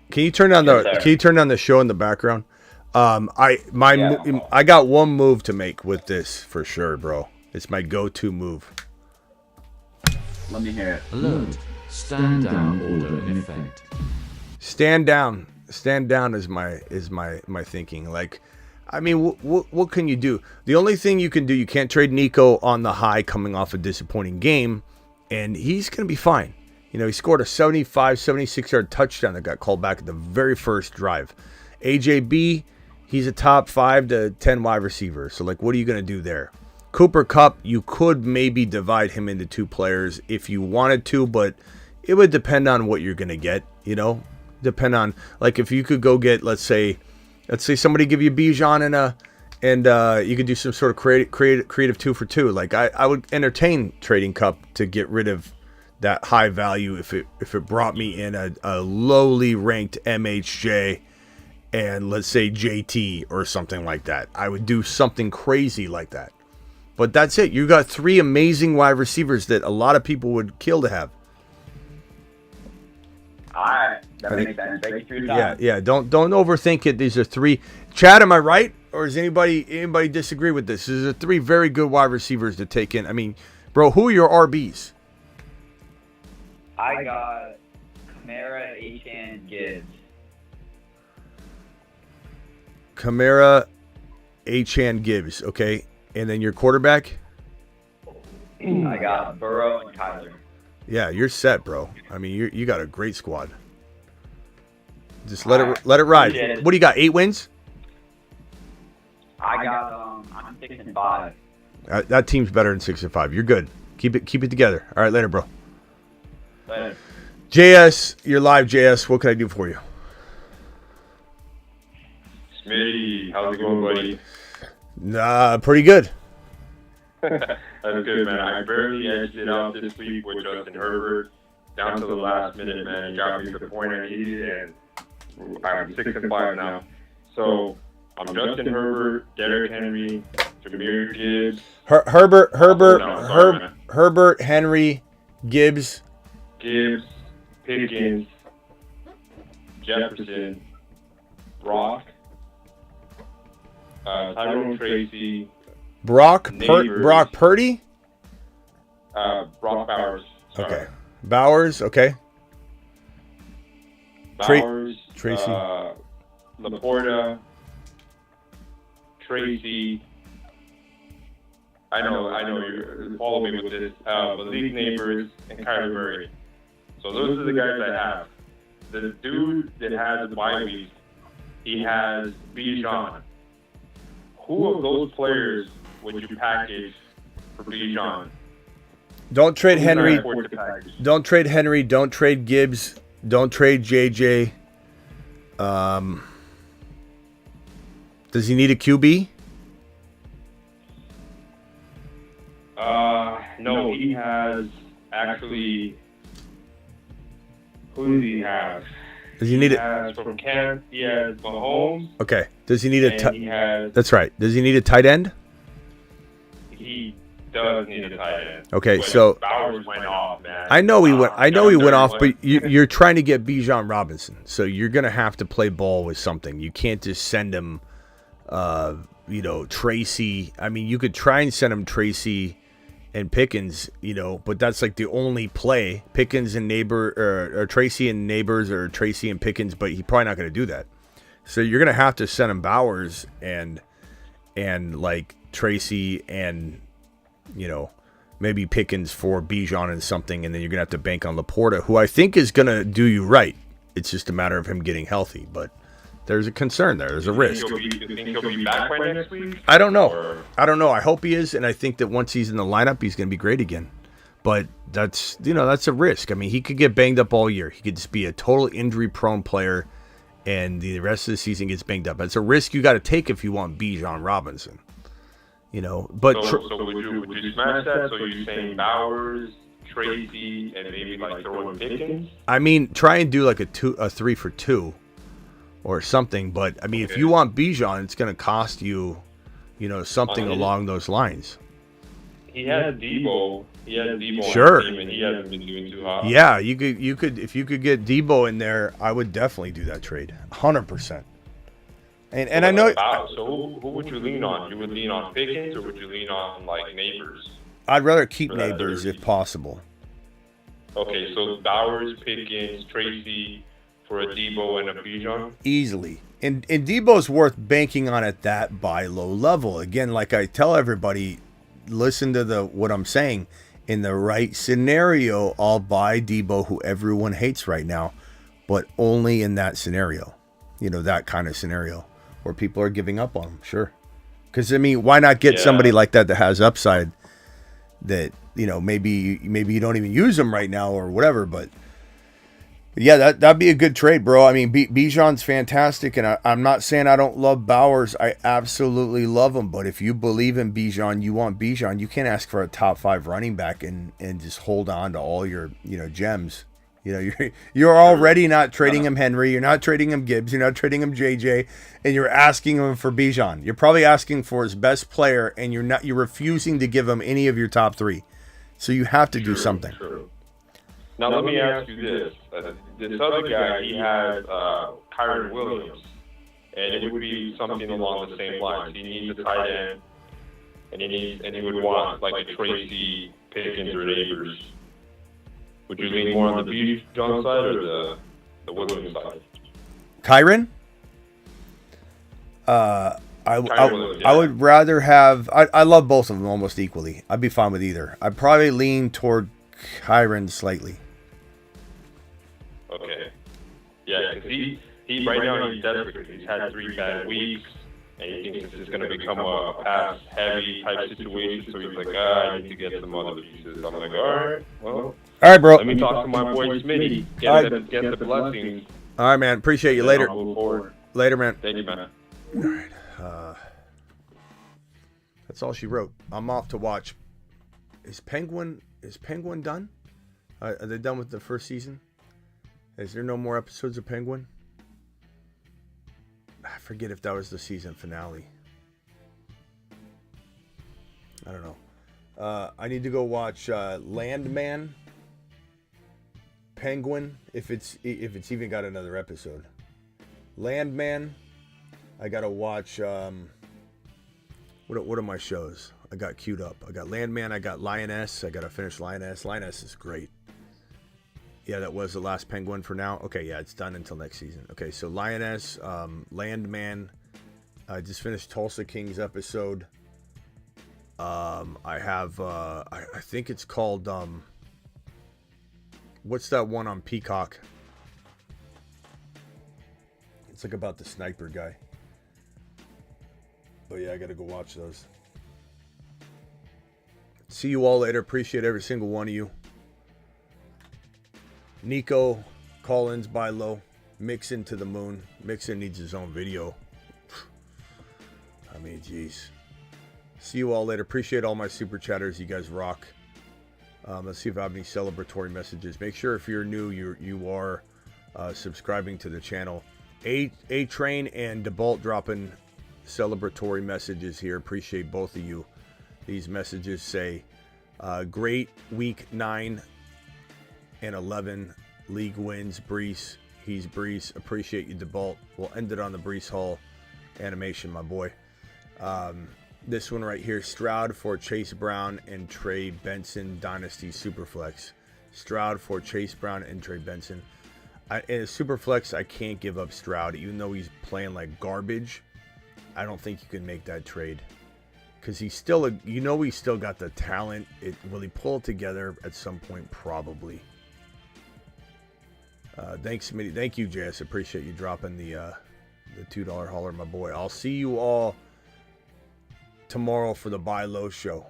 Can you turn down the show in the background? I got one move to make with this for sure, bro. It's my go-to move. Let me hear it. Alert. Stand down order in effect. Stand down is my thinking. Like, I mean, what can you do? The only thing you can do, you can't trade Nico on the high coming off a disappointing game, and he's going to be fine. He scored a 76-yard touchdown that got called back at the very first drive. AJB, he's a top 5 to 10 wide receiver. So, like, what are you going to do there? Cooper Kupp, you could maybe divide him into two players if you wanted to, but it would depend on what you're going to get, Depend on, like, if you could go get, let's say somebody give you Bijan and you could do some sort of creative 2-for-2. Like, I would entertain trading Kupp to get rid of that high value if it brought me in a lowly ranked MHJ and let's say JT or something like that. I would do something crazy like that. But that's it. You got 3 amazing wide receivers that a lot of people would kill to have. All right, that makes sense. Thank you for your time. Yeah. Don't overthink it. These are 3. Chad, am I right, or does anybody disagree with this? These are 3 very good wide receivers to take in. I mean, bro, who are your RBs? I got Kamara, Achane, Gibbs. Kamara, Achane, Gibbs. Okay, and then your quarterback? I got Burrow and Kyler. Yeah, you're set, bro. I mean, you got a great squad. Just let it ride. What do you got? 8 wins? I got I'm 6-5. That team's better than 6-5. You're good. Keep it together. All right, later, bro. Later. JS, you're live. JS, what can I do for you? Smitty, how's it going, buddy? Pretty good. That's good, man. I barely edged it out this week with Justin Herbert. Down to the last minute, man. He got me to the point I needed, and I'm 6-5 now. So I'm Justin Herbert, Derrick Henry, Jahmyr Gibbs. Herbert, Henry, Gibbs, Pickens, Jefferson, Brock, Tyrone Tracy, Brock Purdy? Brock Bowers. Sorry. Okay. Bowers, okay. Bowers, Tracy. Laporta, Tracy. I know you're follow me with this. Malik Neighbors and Kyler Murray. So those are the guys I have. The dude that has the bye week, he has Bijan. Who of those players would you package for Bijan? Don't trade Who's Henry. gonna afford to package? Don't trade Henry. Don't trade Gibbs. Don't trade JJ. Does he need a QB? No, he has actually. Who does he have? Does he need He it? has from Kent. He has Mahomes. Okay. Does he need a? And he has- That's right. Does he need a tight end? He does need a tight end. Okay, But so- Bowers went off, man. I know he went. I know he went off, but Went. you're trying to get Bijan Robinson, so you're gonna have to play ball with something. You can't just send him, Tracy. I mean, you could try and send him Tracy and Pickens, but that's like the only play. Pickens and or Tracy and Neighbors or Tracy and Pickens, but he's probably not gonna do that. So you're gonna have to send him Bowers and like Tracy and maybe Pickens for Bijan and something, and then you're going to have to bank on Laporta, who I think is going to do you right. It's just a matter of him getting healthy, but there's a concern there. There's a risk. You think he'll be back by next week? I don't know. Or- I don't know. I hope he is, and I think that once he's in the lineup, he's going to be great again. But that's a risk. I mean, he could get banged up all year. He could just be a total injury-prone player, and the rest of the season gets banged up. That's a risk you got to take if you want Bijan Robinson. But So would you smash that? So you're saying Bowers, Tracy, and maybe like throw in Pickens? I mean, try and do like a 3 for 2 or something. But I mean, if you want Bijan, it's going to cost you, something along those lines. He has Debo. He has Debo Sure. on the team, and he hasn't been doing too hot. Yeah, you could if you could get Debo in there, I would definitely do that trade, 100%. And I know. So who would you lean on? You would lean on Pickens, or would you lean on like Neighbors? I'd rather keep For that Neighbors if possible. Okay, so Bowers, Pickens, Tracy for a Debo and a Bijan. Easily. And Debo's worth banking on at that buy low level. Again, like I tell everybody, listen to what I'm saying. In the right scenario, I'll buy Debo, who everyone hates right now, but only in that scenario. That kind of scenario where people are giving up on him. Sure. Because, I mean, why not get somebody like that has upside that, maybe you don't even use them right now or whatever, but yeah, that'd be a good trade, bro. I mean, Bijan's fantastic, and I'm not saying I don't love Bowers. I absolutely love him, but if you believe in Bijan, you want Bijan, you can't ask for a top 5 running back and just hold on to all your, gems. You're already not trading him Henry, you're not trading him Gibbs, you're not trading him JJ, and you're asking him for Bijan. You're probably asking for his best player, and you're refusing to give him any of your top 3. So you have to do something. True. Now let me ask you this: this other guy, he has Kyron Williams, and it would be something along the same lines. He needs a tight end, and he would want like a Tracy, Pickens, or Neighbors. Would you lean more on the Bijan side or the Williams side? Kyron? I would rather have. I love both of them almost equally. I'd be fine with either. I'd probably lean toward Kyron slightly. Okay. Yeah, because he right now he's desperate. He's had 3 bad weeks, and he thinks this is going to become a pass-heavy type situation. So he's like, I need to get some other pieces. I'm like, all right, well. All right, bro. Let me talk to my boy Smitty. Get the blessings. All right, man. Appreciate you. Later. I'll move forward. Later, man. Thank you, man. All right. That's all she wrote. I'm off to watch. Is Penguin done? Are they done with the first season? Is there no more episodes of Penguin? I forget if that was the season finale. I don't know. I need to go watch Landman, Penguin, if it's even got another episode. Landman. I gotta watch. What are my shows? I got queued up. I got Landman. I got Lioness. I gotta finish Lioness. Lioness is great. Yeah, that was the last Penguin for now. Okay, yeah, it's done until next season. Okay, so Lioness, Landman. I just finished Tulsa Kings episode. I have, I think it's called, what's that one on Peacock? It's like about the sniper guy. But yeah, I gotta go watch those. See you all later. Appreciate every single one of you. Nico, Collins, buy low. Mixon to the moon. Mixon needs his own video. I mean, jeez. See you all later. Appreciate all my super chatters. You guys rock. Let's see if I have any celebratory messages. Make sure if you're new, you are subscribing to the channel. A-Train and DeBolt dropping celebratory messages here. Appreciate both of you. These messages say, great week 9 and 11 league wins. Brees, he's Brees. Appreciate you, DeBolt. We'll end it on the Brees Hall animation, my boy. This one right here, Stroud for Chase Brown and Trey Benson, Dynasty Superflex. Stroud for Chase Brown and Trey Benson. In a Superflex, I can't give up Stroud, even though he's playing like garbage. I don't think you can make that trade. Because he's still, he's still got the talent. Will he pull it together at some point? Probably. Thanks, Smitty. Thank you, JS. Appreciate you dropping the $2 hauler, my boy. I'll see you all tomorrow for the Buy Low show.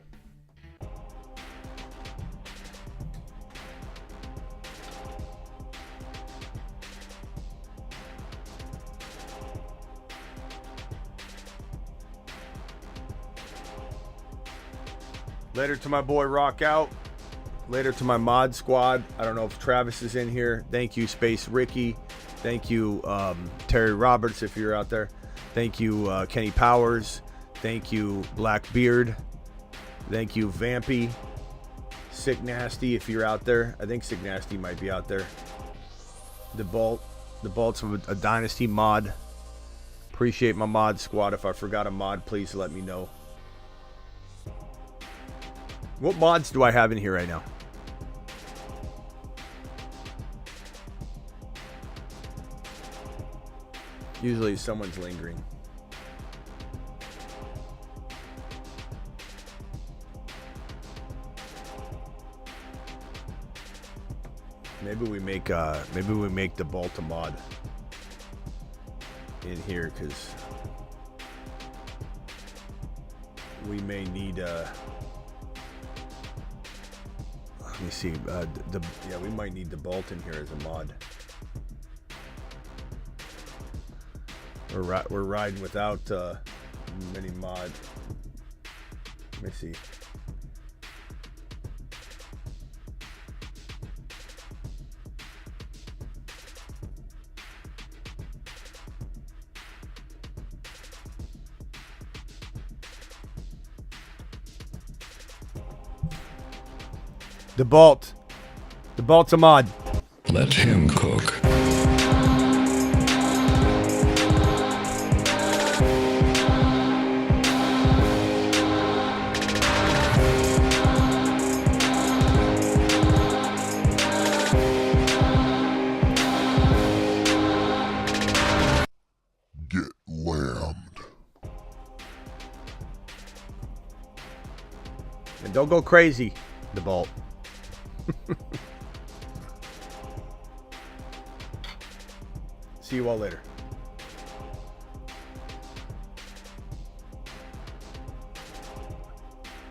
Later to my boy Rock Out. Later to my mod squad. I don't know if Travis is in here. Thank you, Space Ricky. Thank you, Terry Roberts, if you're out there. Thank you, Kenny Powers. Thank you, Blackbeard. Thank you, Vampy. Sick Nasty, if you're out there. I think Sick Nasty might be out there. DeBolt's a Dynasty mod. Appreciate my mod squad. If I forgot a mod, please let me know. What mods do I have in here right now? Usually someone's lingering. Maybe we make the Bolt a mod in here, because we may need let me see, we might need the Bolt in here as a mod. We're riding without mini mod. Let me see. The Bolt's a mod. Let him cook. Get lammed. And don't go crazy, the Bolt. See you all later.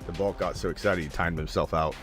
The Bolt got so excited he timed himself out.